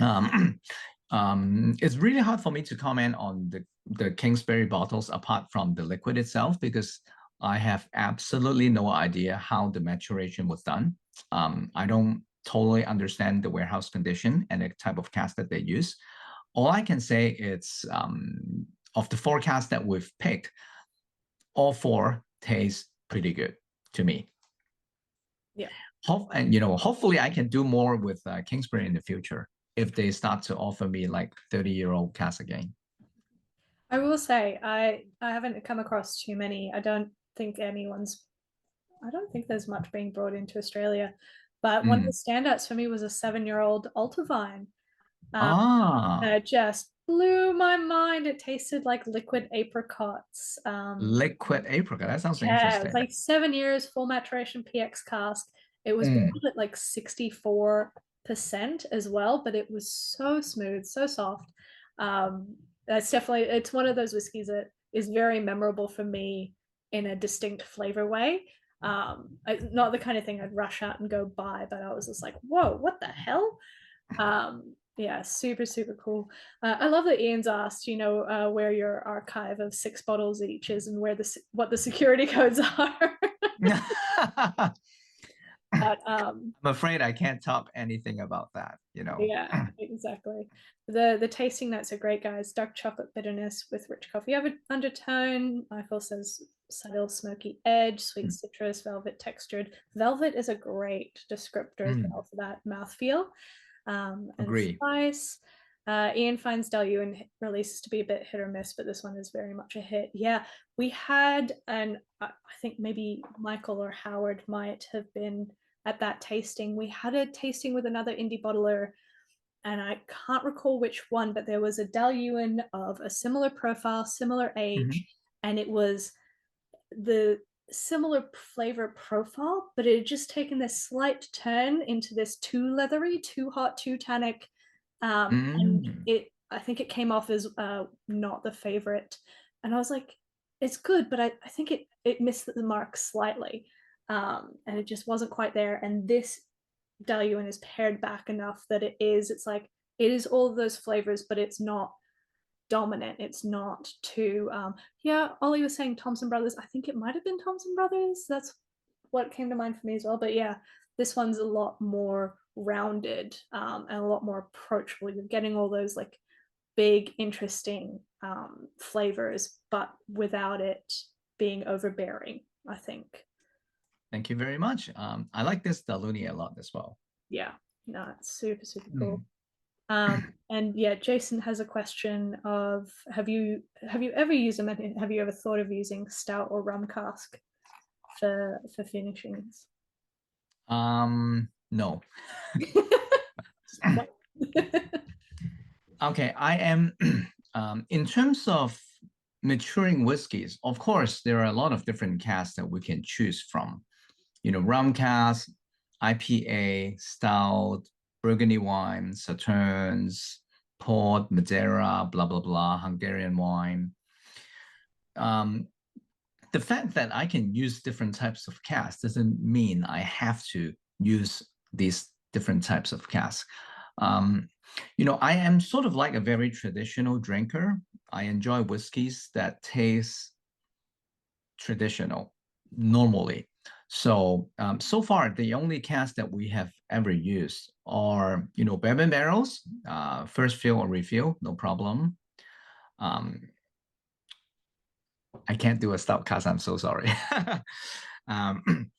Speaker 2: It's really hard for me to comment on the Kingsbury bottles apart from the liquid itself, because I have absolutely no idea how the maturation was done. I don't totally understand the warehouse condition and the type of cask that they use. All I can say is of the 4 casks that we've picked, all 4 taste pretty good to me.
Speaker 1: Yeah.
Speaker 2: Hopefully I can do more with Kingsbury in the future if they start to offer me like 30-year-old casks again.
Speaker 1: I will say I haven't come across too many. I don't think there's much being brought into Australia. But one of the standouts for me was a 7-year-old Altavine. It just blew my mind. It tasted like liquid apricots.
Speaker 2: Liquid apricot. That sounds
Speaker 1: Yeah, it
Speaker 2: interesting.
Speaker 1: was like 7 years, full maturation PX cask. It was bottled at like 64% as well, but it was so smooth, so soft. It's one of those whiskeys that is very memorable for me in a distinct flavor way. Not the kind of thing I'd rush out and go buy, but I was just like, whoa, what the hell? Yeah, super, super cool. I love that Ian's asked, where your archive of 6 bottles each is and what the security codes are. But
Speaker 2: I'm afraid I can't top anything about that,
Speaker 1: yeah, exactly. The tasting notes are great, guys. Dark chocolate bitterness with rich coffee undertone. Michael says subtle smoky edge, sweet citrus, velvet textured. Velvet is a great descriptor as well for that mouthfeel. And
Speaker 2: Agree.
Speaker 1: spice. Ian finds Dailuaine releases to be a bit hit or miss, but this one is very much a hit. Yeah, we had, and I think maybe Michael or Howard might have been at that tasting. We had a tasting with another indie bottler, and I can't recall which one, but there was a Dailuaine of a similar profile, similar age, and it was the similar flavor profile, but it had just taken this slight turn into this too leathery, too hot, too tannic. And I think it came off as not the favorite. And I was like, it's good, but I think it missed the mark slightly. And it just wasn't quite there. And this Dailuaine is pared back enough that it is all of those flavors, but it's not dominant. It's not too Ollie was saying Thompson Brothers. I think it might have been Thompson Brothers. That's what came to mind for me as well. But yeah, this one's a lot more rounded and a lot more approachable. You're getting all those like big interesting flavors, but without it being overbearing, I think.
Speaker 2: Thank you very much. I like this Dailuaine a lot as well.
Speaker 1: Yeah, no, it's super, super cool. And yeah, Jason has a question of have you ever used them, and have you ever thought of using stout or rum cask for finishings?
Speaker 2: No. Okay, I am in terms of maturing whiskeys, of course, there are a lot of different casks that we can choose from. Rum cask, IPA, stout, Burgundy wine, Sauternes, port, Madeira, blah, blah, blah, Hungarian wine. the fact that I can use different types of casks doesn't mean I have to use these different types of casks. I am sort of like a very traditional drinker. I enjoy whiskeys that taste traditional normally. So so far, the only casks that we have ever used are, bourbon barrels, first fill or refill, no problem. Um, I can't do a stout cask, I'm so sorry. um,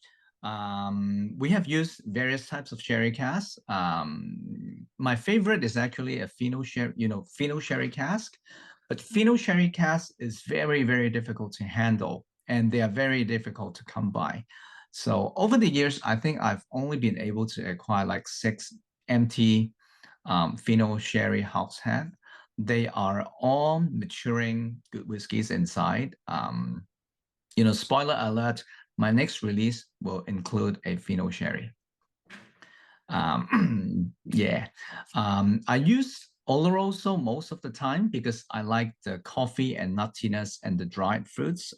Speaker 2: we have used various types of sherry casks. My favorite is actually a Fino sherry cask, but Fino sherry cask is very, very difficult to handle, and they are very difficult to come by. So over the years, I think I've only been able to acquire like 6 empty Fino sherry hogshead. They are all maturing good whiskeys inside. Spoiler alert, my next release will include a Fino sherry. Yeah. I use Oloroso most of the time because I like the coffee and nuttiness and the dried fruits.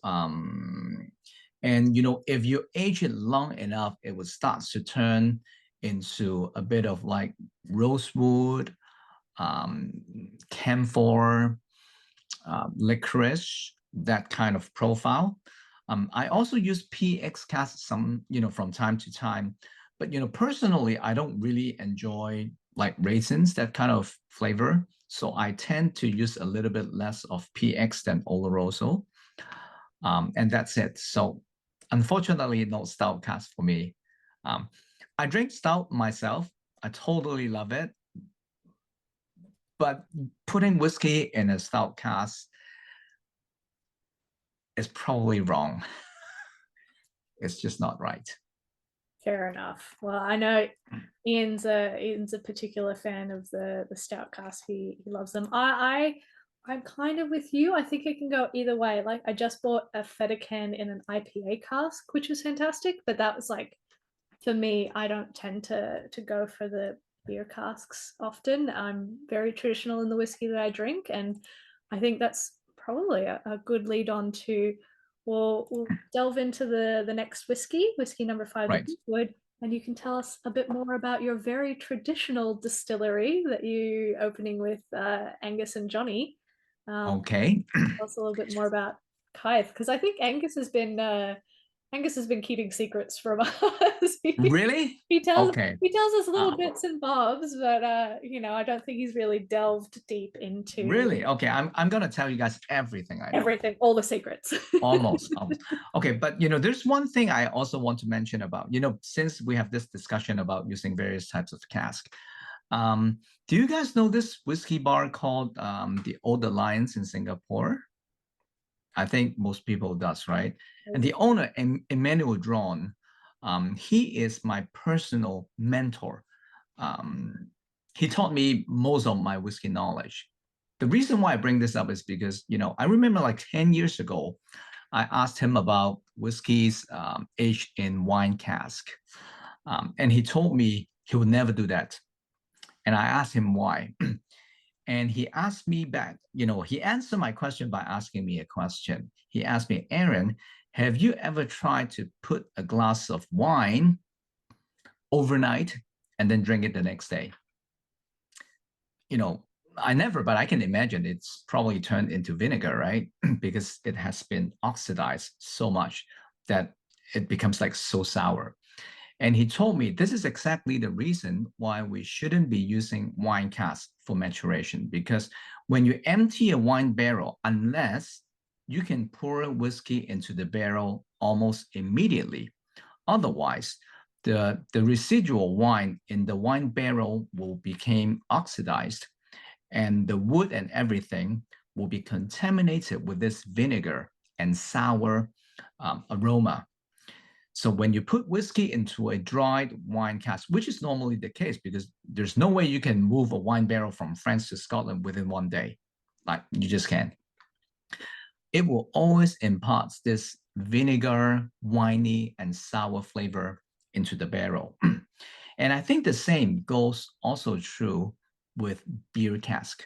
Speaker 2: And if you age it long enough, it will start to turn into a bit of like rosewood, camphor, licorice, that kind of profile. I also use PX casts from time to time, but personally, I don't really enjoy like raisins, that kind of flavor. So I tend to use a little bit less of PX than Oloroso, and that's it. So unfortunately, no stout cast for me. I drink stout myself. I totally love it, but putting whiskey in a stout cask is probably wrong. It's just not right.
Speaker 1: Fair enough. Well, I know Ian's a particular fan of the stout cask. He loves them. I'm kind of with you. I think it can go either way. Like I just bought a feta can in an IPA cask, which was fantastic. But that was like, for me, I don't tend to go for the beer casks often. I'm very traditional in the whiskey that I drink, and I think that's probably a good lead on to. We'll delve into the next whiskey number 5,
Speaker 2: Right.
Speaker 1: the Linkwood, and you can tell us a bit more about your very traditional distillery that you opening with Angus and Johnny.
Speaker 2: Okay.
Speaker 1: Tell us a little bit more about Kythe, because I think Angus has been keeping secrets from us.
Speaker 2: Really?
Speaker 1: he tells
Speaker 2: Okay.
Speaker 1: he tells us little bits and bobs, but I don't think he's really delved deep into
Speaker 2: Really? Okay. I'm gonna tell you guys everything I know.
Speaker 1: everything, all the secrets.
Speaker 2: Almost. Okay, but there's one thing I also want to mention about, since we have this discussion about using various types of cask. Do you guys know this whiskey bar called the Old Alliance in Singapore? I think most people does, right? And the owner, Emmanuel Drawn, he is my personal mentor. He taught me most of my whiskey knowledge. The reason why I bring this up is because, I remember like 10 years ago, I asked him about whiskeys aged in wine cask. And he told me he would never do that. And I asked him why. And he asked me back, he answered my question by asking me a question. He asked me, Aaron, have you ever tried to put a glass of wine overnight and then drink it the next day? I never, but I can imagine it's probably turned into vinegar, right? Because it has been oxidized so much that it becomes like so sour. And he told me this is exactly the reason why we shouldn't be using wine cask for maturation, because when you empty a wine barrel, unless you can pour whiskey into the barrel almost immediately, otherwise, the residual wine in the wine barrel will become oxidized, and the wood and everything will be contaminated with this vinegar and sour aroma. So when you put whiskey into a dried wine cask, which is normally the case because there's no way you can move a wine barrel from France to Scotland within one day. Like you just can't. It will always impart this vinegar, winey, and sour flavor into the barrel. And I think the same goes also true with beer cask.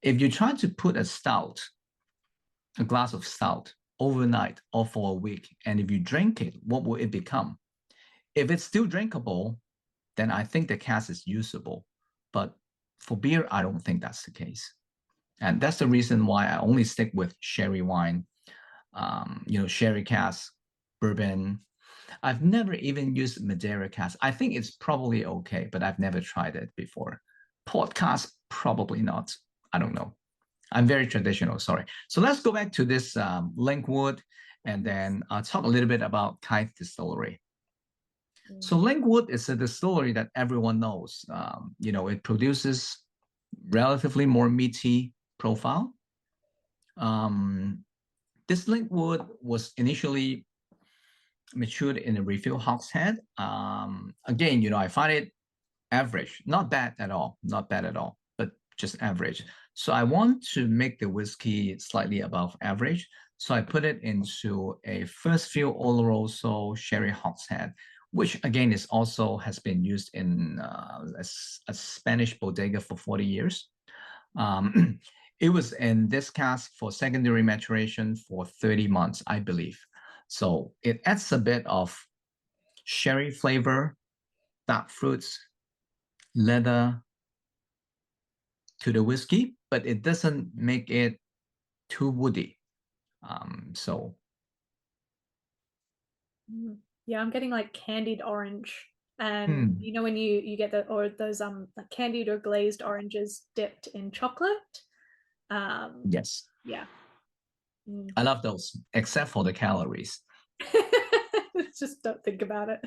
Speaker 2: If you try to put a glass of stout overnight or for a week, and if you drink it, what will it become? If it's still drinkable, then I think the cask is usable. But for beer, I don't think that's the case. And that's the reason why I only stick with sherry wine, sherry cask, bourbon. I've never even used Madeira cask. I think it's probably okay, but I've never tried it before. Port cask, probably not. I don't know. I'm very traditional, sorry. So let's go back to this Linkwood, and then I'll talk a little bit about Kythe Distillery. So Linkwood is a distillery that everyone knows. It produces relatively more meaty profile. This Linkwood was initially matured in a refill hogshead. Again, I find it average, not bad at all, but just average. So I want to make the whiskey slightly above average. So I put it into a first fill Oloroso sherry hogshead, which again has been used in a Spanish bodega for 40 years. It was in this cask for secondary maturation for 30 months, I believe. So it adds a bit of sherry flavor, dark fruits, leather to the whiskey, but it doesn't make it too woody.
Speaker 1: Yeah, I'm getting like candied orange, and when you get those like candied or glazed oranges dipped in chocolate.
Speaker 2: Yes.
Speaker 1: Yeah.
Speaker 2: I love those, except for the calories.
Speaker 1: Just don't think about it.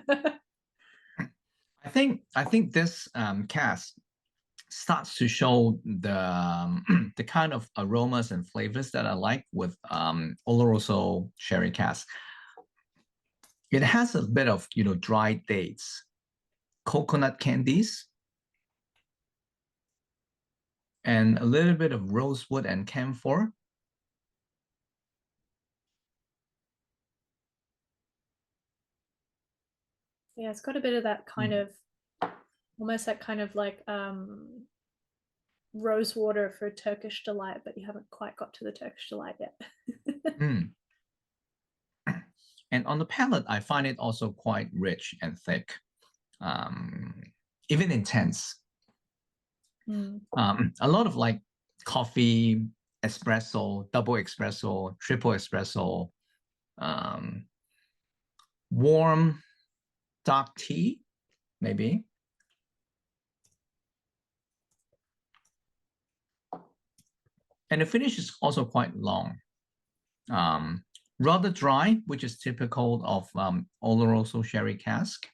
Speaker 2: I think this cask starts to show the kind of aromas and flavors that I like with Oloroso sherry cask. It has a bit of dried dates, coconut candies, and a little bit of rosewood and camphor.
Speaker 1: Yeah, it's got a bit of that kind of almost that kind of like rose water for Turkish delight, but you haven't quite got to the Turkish delight yet.
Speaker 2: And on the palate, I find it also quite rich and thick, even intense. A lot of like coffee, espresso, double espresso, triple espresso, warm dark tea, maybe. And the finish is also quite long. Rather dry, which is typical of Oloroso sherry cask.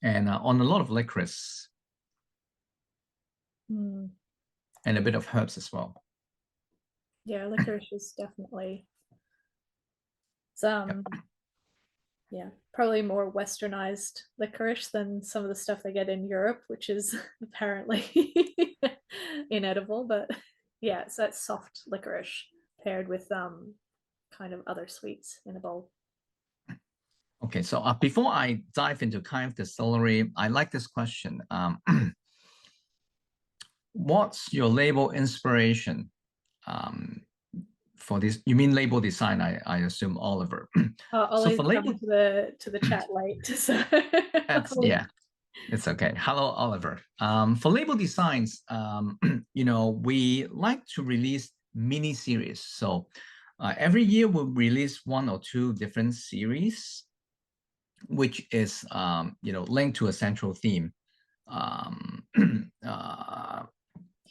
Speaker 2: And on a lot of licorice. And a bit of herbs as well.
Speaker 1: Yeah, licorice is definitely yeah, probably more westernized licorice than some of the stuff they get in Europe, which is apparently inedible. But yeah, it's that soft licorice paired with kind of other sweets in a bowl.
Speaker 2: Okay, so before I dive into Kythe Distillery, I like this question. What's your label inspiration for this? You mean label design? I assume Oliver.
Speaker 1: Ollie's so coming to the chat late. So
Speaker 2: yeah, it's okay. Hello, Oliver. For label designs, we like to release mini series. So every year we'll release 1 or 2 different series, which is linked to a central theme.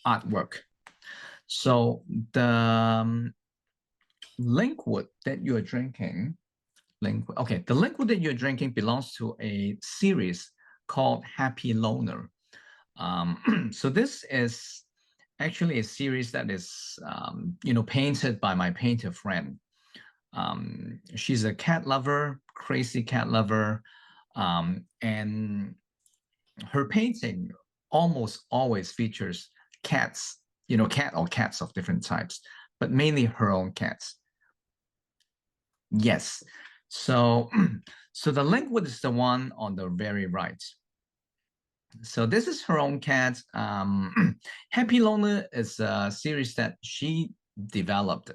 Speaker 2: Artwork. So the Linkwood that you're drinking, the Linkwood that you're drinking belongs to a series called Happy Loner. So this is actually a series that is, painted by my painter friend. She's a cat lover, crazy cat lover, and her painting almost always features cats, cat or cats of different types, but mainly her own cats. Yes. So the Linkwood is the one on the very right. So this is her own cat. Happy Loner is a series that she developed.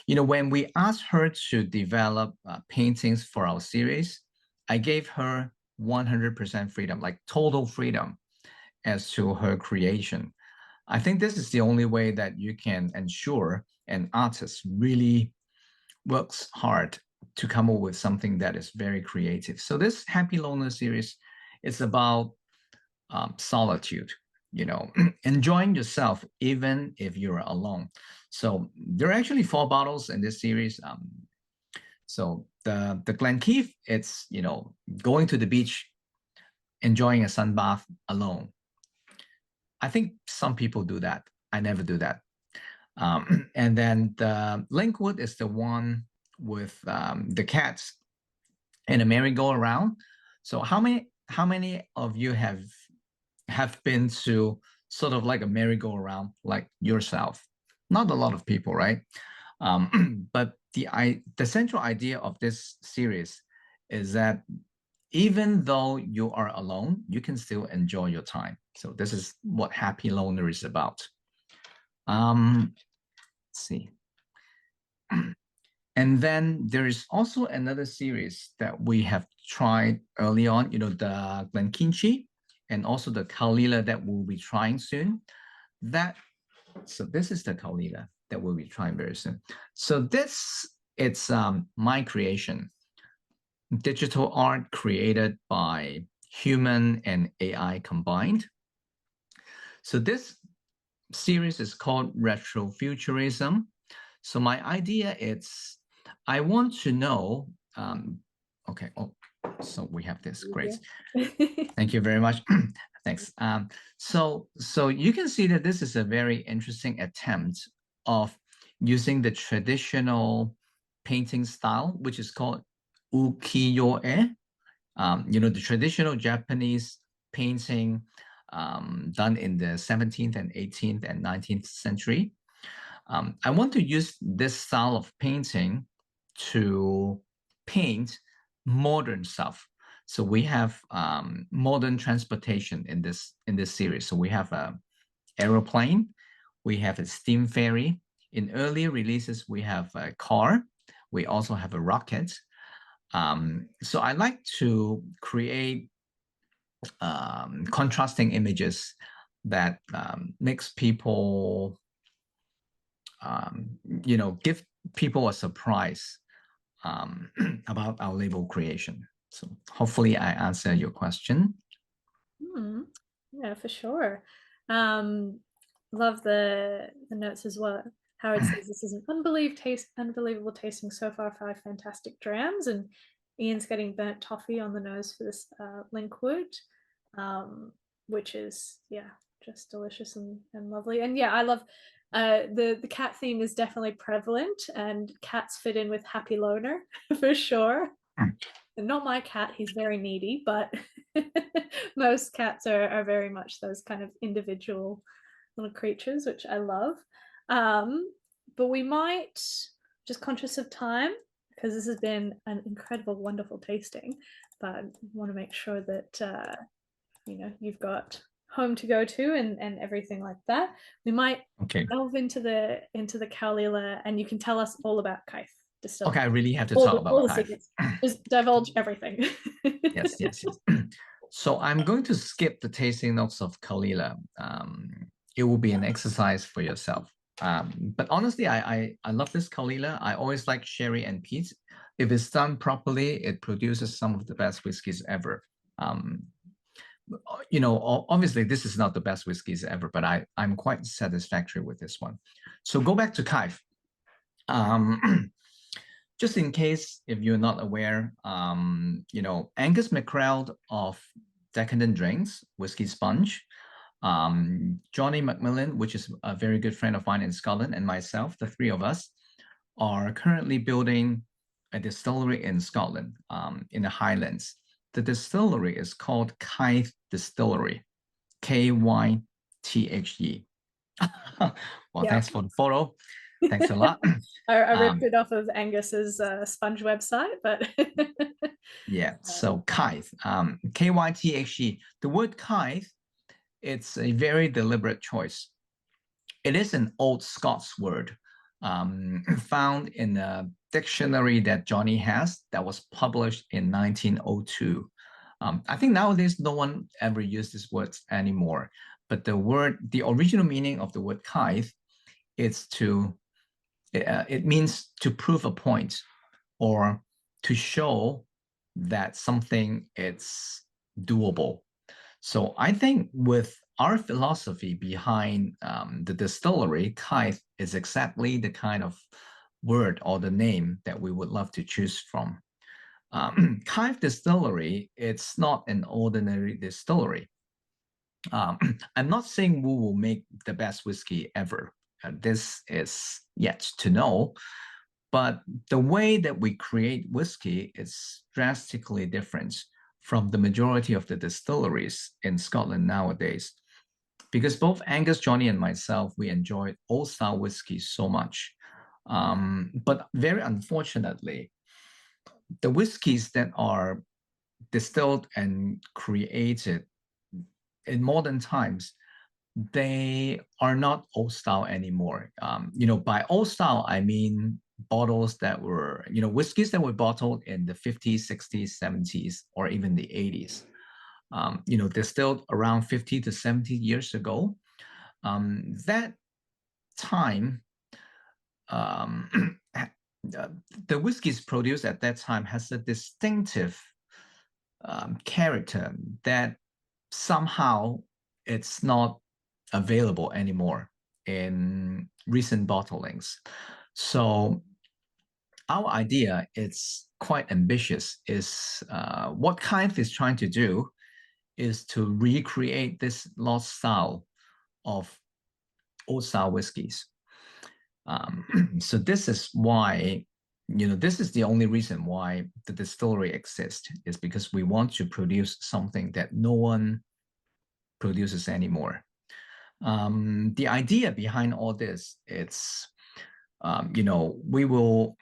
Speaker 2: When we asked her to develop paintings for our series, I gave her 100% freedom, like total freedom as to her creation. I think this is the only way that you can ensure an artist really works hard to come up with something that is very creative. So this Happy Loner series is about solitude, enjoying yourself even if you're alone. So there are actually 4 bottles in this series. So the Glen Keith, it's going to the beach, enjoying a sun bath alone. I think some people do that. I never do that. And then the Linkwood is the one with the cats and a merry-go-round. So how many of you have been to sort of like a merry-go-round like yourself? Not a lot of people, right? But the central idea of this series is that even though you are alone, you can still enjoy your time. So this is what Happy Loner is about. Let's see. And then there is also another series that we have tried early on, the Glenkinchie and also the Caol Ila that we'll be trying soon. So this is the Caol Ila that we'll be trying very soon. So it's my creation. Digital art created by human and AI combined. So this series is called Retrofuturism. So my idea is, I want to know, okay, so we have this, great. Thank you very much. Thanks. So you can see that this is a very interesting attempt of using the traditional painting style, which is called ukiyo-e, the traditional Japanese painting done in the 17th and 18th and 19th century. I want to use this style of painting to paint modern stuff. So we have modern transportation in this series. So we have an aeroplane, we have a steam ferry. In earlier releases, we have a car. We also have a rocket. So I like to create contrasting images that makes people, give people a surprise about our label creation. So hopefully I answer your question.
Speaker 1: Yeah, for sure. Love the notes as well. Howard says this is an unbelievable tasting so far, 5 fantastic drams, and Ian's getting burnt toffee on the nose for this Linkwood, which is just delicious and lovely. And I love the cat theme is definitely prevalent, and cats fit in with Happy Loner for sure. And not my cat, he's very needy, but most cats are very much those kind of individual little creatures, which I love. But we might, just conscious of time, because this has been an incredible, wonderful tasting, but I want to make sure that you've got home to go to and everything like that. We might delve into the Caol Ila, and you can tell us all about Kythe Distillery.
Speaker 2: Okay, I really have to talk about
Speaker 1: all the secrets. Just divulge everything.
Speaker 2: Yes. So I'm going to skip the tasting notes of Caol Ila. It will be an exercise for yourself. But honestly, I love this Caol Ila. I always like sherry and peat. If it's done properly, it produces some of the best whiskies ever. Obviously this is not the best whiskies ever, but I'm quite satisfactory with this one. So go back to Kythe. Just in case if you're not aware, Angus MacRaild of Decadent Drinks, Whiskey Sponge, Johnny Macmillan, which is a very good friend of mine in Scotland, and myself, the 3 of us, are currently building a distillery in Scotland, in the Highlands. The distillery is called Kythe Distillery, Kythe. Well, thanks for the photo. Thanks a lot.
Speaker 1: I ripped it off of Angus's Sponge website, but
Speaker 2: so Kythe, Kythe. The word Kythe, it's a very deliberate choice. It is an old Scots word found in a dictionary that Johnny has that was published in 1902. I think nowadays no one ever uses this word anymore, but the original meaning of the word Kythe is it means to prove a point or to show that something is doable. So I think with our philosophy behind the distillery, Kythe is exactly the kind of word or the name that we would love to choose from. Kythe Distillery, it's not an ordinary distillery. I'm not saying we will make the best whiskey ever. This is yet to know. But the way that we create whiskey is drastically different from the majority of the distilleries in Scotland nowadays. Because both Angus, Johnny, and myself, we enjoy old style whiskey so much. But very unfortunately, the whiskies that are distilled and created in modern times, they are not old style anymore. By old style, I mean bottles that were, whiskeys that were bottled in the 50s, 60s, 70s, or even the 80s. Distilled around 50 to 70 years ago. That time, the whiskies produced at that time has a distinctive character that somehow it's not available anymore in recent bottlings. So our idea is quite ambitious. Is what Kythe is trying to do is to recreate this lost style of old style whiskies. So this is why, this is the only reason why the distillery exists, is because we want to produce something that no one produces anymore. The idea behind all this, it's, we will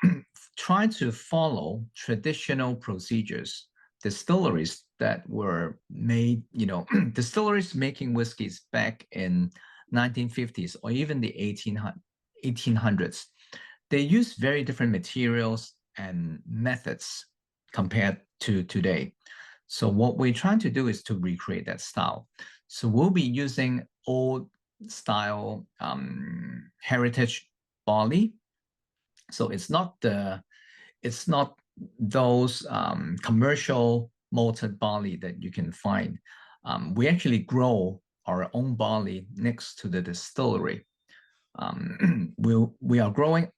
Speaker 2: try to follow traditional procedures. Distilleries that were made, distilleries making whiskeys back in 1950s or even the 1800s, they use very different materials and methods compared to today. So what we're trying to do is to recreate that style. So we'll be using old style heritage barley. So it's not those commercial malted barley that you can find. We actually grow our own barley next to the distillery. We are growing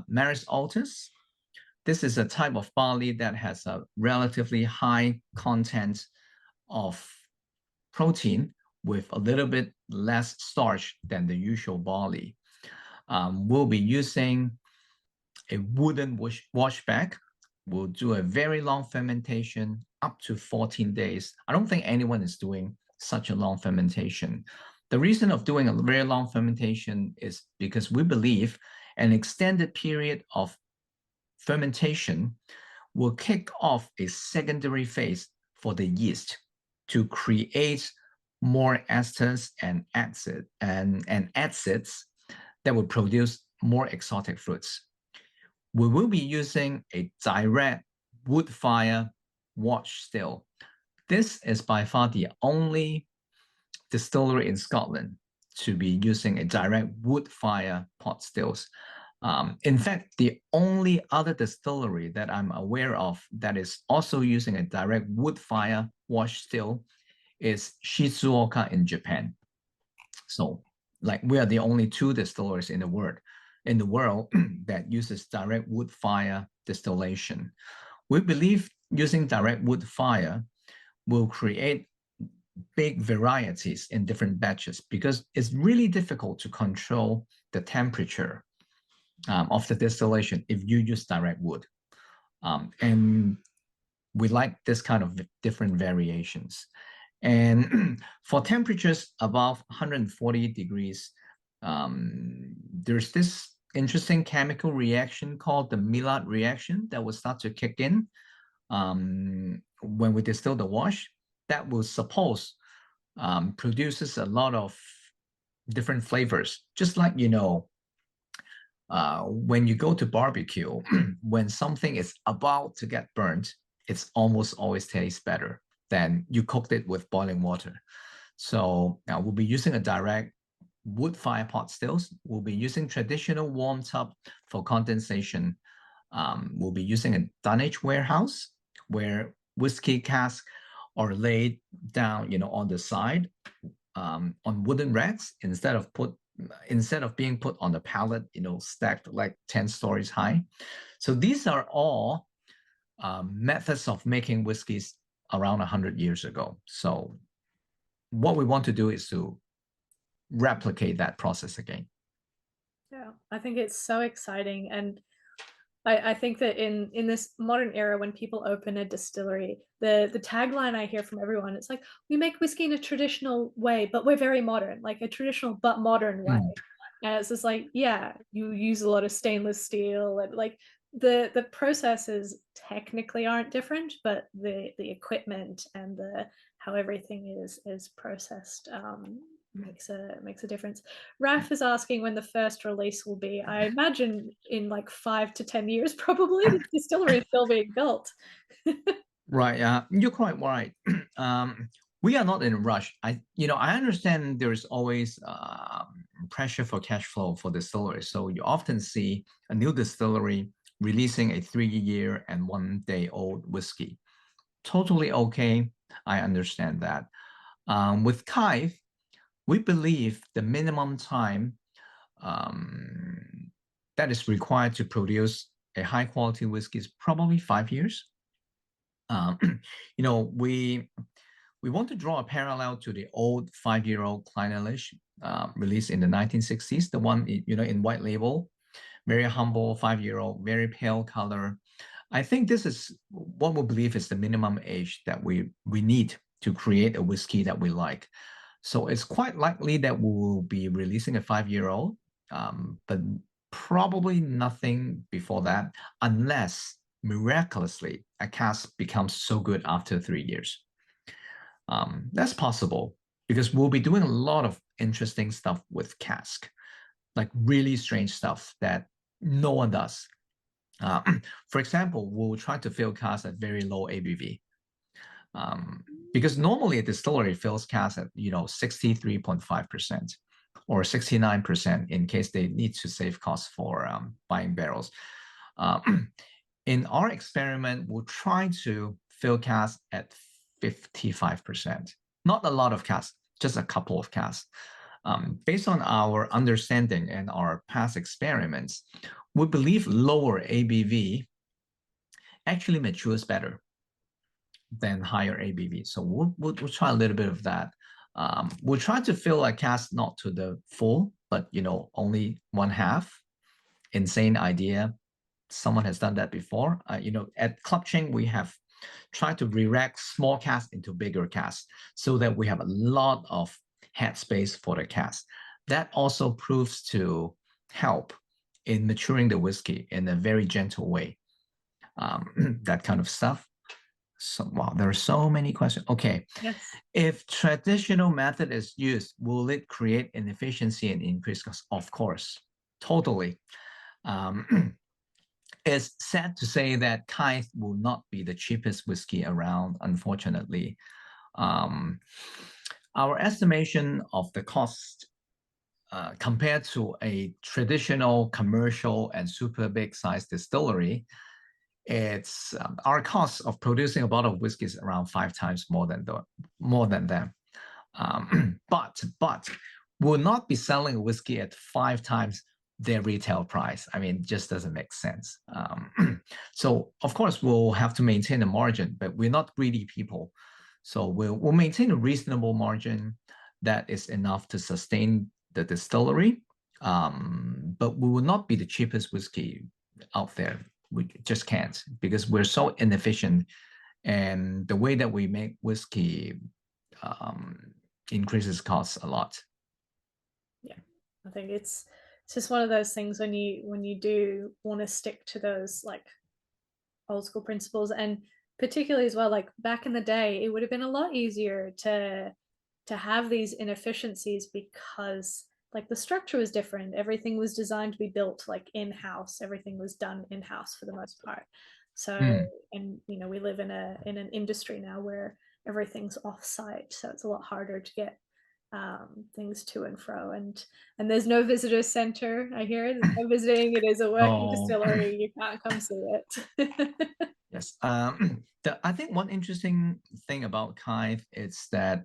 Speaker 2: Maris Altus. This is a type of barley that has a relatively high content of protein with a little bit less starch than the usual barley. We'll be using a wooden washback. We'll do a very long fermentation, up to 14 days. I don't think anyone is doing such a long fermentation. The reason of doing a very long fermentation is because we believe an extended period of fermentation will kick off a secondary phase for the yeast to create more esters and acids that will produce more exotic fruits. We will be using a direct wood fire wash still. This is by far the only distillery in Scotland to be using a direct wood fire pot stills. In fact, the only other distillery that I'm aware of that is also using a direct wood fire wash still is Shizuoka in Japan. So, we are the only two distilleries in the world that uses direct wood fire distillation. We believe using direct wood fire will create big varieties in different batches because it's really difficult to control the temperature of the distillation if you use direct wood. And we like this kind of different variations. And for temperatures above 140 degrees, there's this interesting chemical reaction called the Maillard reaction that will start to kick in when we distill the wash. That will produces a lot of different flavors, just like, when you go to barbecue, when something is about to get burnt, it's almost always tastes better than you cooked it with boiling water. So now we'll be using a direct wood fire pot stills. We'll be using traditional warm tub for condensation. We'll be using a dunnage warehouse where whiskey casks are laid down, on the side on wooden racks instead of being put on the pallet, stacked like 10 stories high. So these are all methods of making whiskeys around 100 years ago. So what we want to do is to replicate that process again.
Speaker 1: Yeah, I think it's so exciting. And I think that in this modern era, when people open a distillery, the tagline I hear from everyone, it's like, we make whiskey in a traditional way, but we're very modern, like a traditional but modern way. And it's just like, yeah, you use a lot of stainless steel, and like the processes technically aren't different, but the equipment and the how everything is processed makes a difference. Raf is asking when the first release will be. I imagine in like 5 to 10 years, probably. The distillery is still being built.
Speaker 2: Right. You're quite right. We are not in a rush. I understand there is always pressure for cash flow for distilleries. So you often see a new distillery releasing a 3-year and 1-day-old whiskey. Totally okay. I understand that. With Kythe, we believe the minimum time that is required to produce a high quality whiskey is probably 5 years. We want to draw a parallel to the old 5-year-old Clynelish released in the 1960s, the one in white label, very humble 5-year-old, very pale color. I think this is what we believe is the minimum age that we need to create a whiskey that we like. So it's quite likely that we will be releasing a 5-year-old, but probably nothing before that, unless miraculously a cask becomes so good after 3 years. That's possible because we'll be doing a lot of interesting stuff with cask, like really strange stuff that no one does. For example, we'll try to fill cask at very low ABV. Because normally a distillery fills cask at 63.5% or 69% in case they need to save costs for buying barrels. In our experiment, we'll try to fill cask at 55%. Not a lot of cask, just a couple of casks. Based on our understanding and our past experiments, we believe lower ABV actually matures better than higher ABV. So we'll try a little bit of that. We'll try to fill a cask not to the full, but only 1/2. Insane idea. Someone has done that before. At Club Qing, we have tried to re-rack small casks into bigger casks so that we have a lot of head space for the cask. That also proves to help in maturing the whiskey in a very gentle way. That kind of stuff. So, wow, there are so many questions. Okay.
Speaker 1: Yes.
Speaker 2: If traditional method is used, will it create inefficiency and increase cost? Of course, totally. It's sad to say that Kythe will not be the cheapest whiskey around, unfortunately. Our estimation of the cost compared to a traditional commercial and super big size distillery, it's our cost of producing a bottle of whiskey is around 5 times more than them. But we'll not be selling a whiskey at 5 times their retail price. I mean, it just doesn't make sense. So of course we'll have to maintain a margin, but we're not greedy people. So we'll maintain a reasonable margin that is enough to sustain the distillery. But we will not be the cheapest whiskey out there. We just can't because we're so inefficient, and the way that we make whiskey increases costs a lot.
Speaker 1: Yeah, I think it's just one of those things when you do want to stick to those like old school principles, and particularly as well, like back in the day, it would have been a lot easier to have these inefficiencies because like the structure was different. Everything was designed to be built like in-house. Everything was done in-house for the most part. So, and you know, we live in an industry now where everything's off-site, so it's a lot harder to get things to and fro. And there's no visitor center. I hear there's no visiting. It is a working distillery. You can't come see it.
Speaker 2: Yes. I think one interesting thing about Kythe is that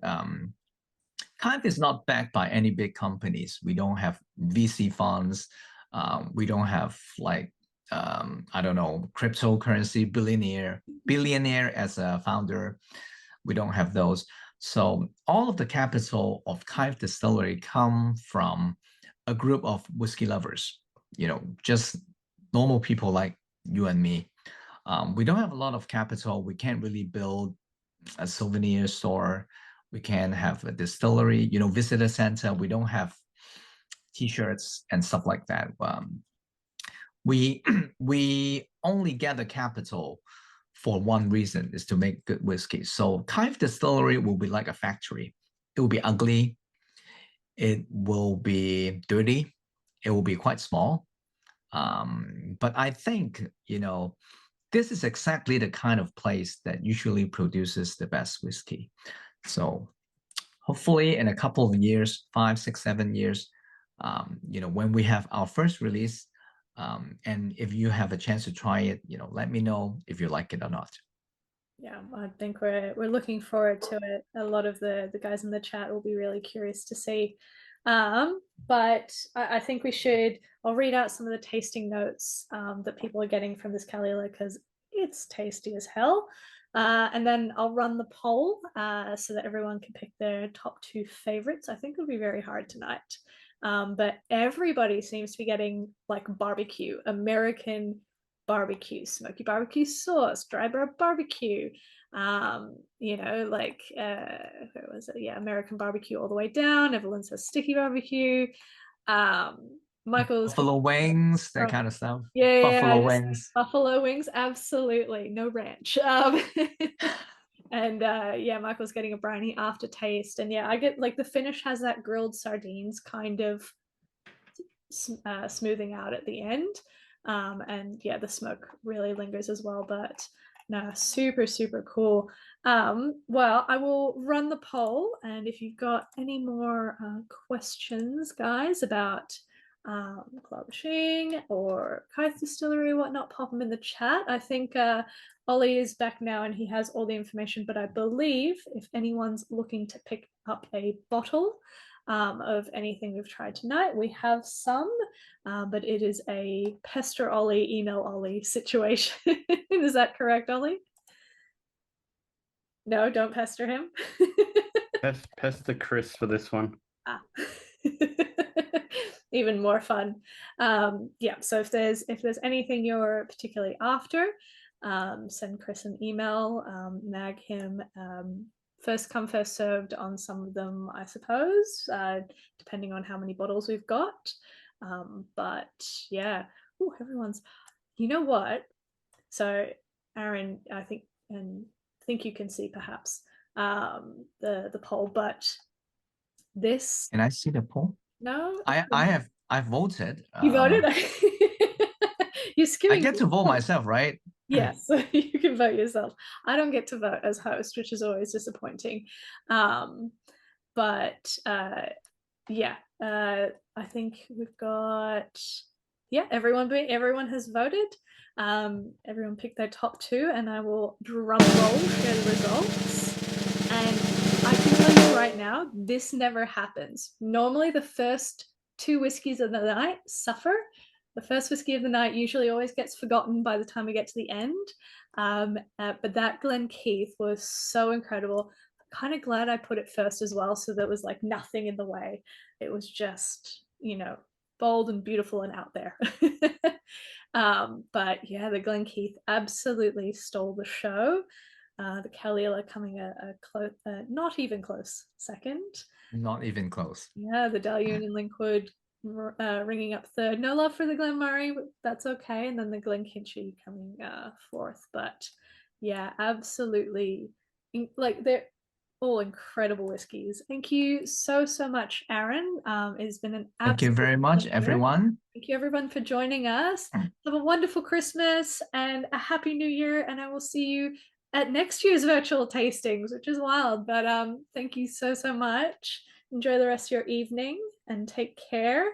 Speaker 2: Kythe is not backed by any big companies. We don't have VC funds. We don't have like I don't know, cryptocurrency billionaire as a founder. We don't have those. So all of the capital of Kythe Distillery come from a group of whiskey lovers, you know, just normal people like you and me. We don't have a lot of capital. We can't really build a souvenir store. We can't have a distillery, you know, visitor center. We don't have T-shirts and stuff like that. We we only get the capital for one reason, is to make good whiskey. So Kythe Distillery will be like a factory. It will be ugly. It will be dirty. It will be quite small. But I think, you know, this is exactly the kind of place that usually produces the best whiskey. So hopefully in a couple of years, 5, 6, 7 years, you know, when we have our first release, and if you have a chance to try it, you know, let me know if you like it or not.
Speaker 1: Yeah, I think we're looking forward to it. A lot of the guys in the chat will be really curious to see. But I think I'll read out some of the tasting notes that people are getting from this Caol Ila, because it's tasty as hell. And then I'll run the poll so that everyone can pick their top 2 favorites. I think it'll be very hard tonight. But everybody seems to be getting like barbecue, American barbecue, smoky barbecue sauce, dry rub barbecue, you know, like where was it? Yeah, American barbecue all the way down. Evelyn says sticky barbecue. Michael's
Speaker 2: Buffalo wings, that kind of stuff.
Speaker 1: Yeah,
Speaker 2: Buffalo wings.
Speaker 1: Buffalo wings, absolutely. No ranch. And yeah, Michael's getting a briny aftertaste. And yeah, I get like the finish has that grilled sardines kind of smoothing out at the end. And yeah, the smoke really lingers as well. But no, super, super cool. Well, I will run the poll. And if you've got any more questions, guys, about Club Qing or Kythe Distillery, whatnot, pop them in the chat. I think Ollie is back now and he has all the information, but I believe if anyone's looking to pick up a bottle of anything we've tried tonight, we have some, but it is a pester Ollie, email Ollie situation. Is that correct, Ollie? No, don't pester him.
Speaker 3: Pester Chris for this one.
Speaker 1: Ah. Even more fun. Yeah, so if there's anything you're particularly after, send Chris an email, nag him. First come, first served on some of them, I suppose, depending on how many bottles we've got. But yeah, ooh, everyone's, you know what? So Aaron, I think you can see perhaps the poll, but this.
Speaker 2: Can I see the poll?
Speaker 1: No,
Speaker 2: I voted.
Speaker 1: You voted. You're skimming.
Speaker 2: I get to vote myself, right?
Speaker 1: Yes, you can vote yourself. I don't get to vote as host, which is always disappointing. But yeah, I think we've got, yeah, everyone has voted. Everyone picked their top 2, and I will drum roll share the results. And I can tell you right now, this never happens. Normally, the first 2 whiskeys of the night suffer. The first whiskey of the night usually always gets forgotten by the time we get to the end. But that Glen Keith was so incredible. I'm kind of glad I put it first as well, so there was like nothing in the way. It was just, you know, bold and beautiful and out there. But yeah, the Glen Keith absolutely stole the show. The Caol Ila coming a close, not even close second.
Speaker 2: Not even close.
Speaker 1: Yeah, the Dailuaine and Linkwood ringing up third. No love for the Glen Moray, that's okay. And then the Glenkinchie coming fourth. But yeah, absolutely, like all incredible whiskies. Thank you so much, Aaron. It's been an
Speaker 2: Thank you
Speaker 1: absolute
Speaker 2: very much,
Speaker 1: pleasure.
Speaker 2: everyone.
Speaker 1: Thank you everyone for joining us. Have a wonderful Christmas and a happy new year, and I will see you at next year's virtual tastings, which is wild. But thank you so much. Enjoy the rest of your evening and take care.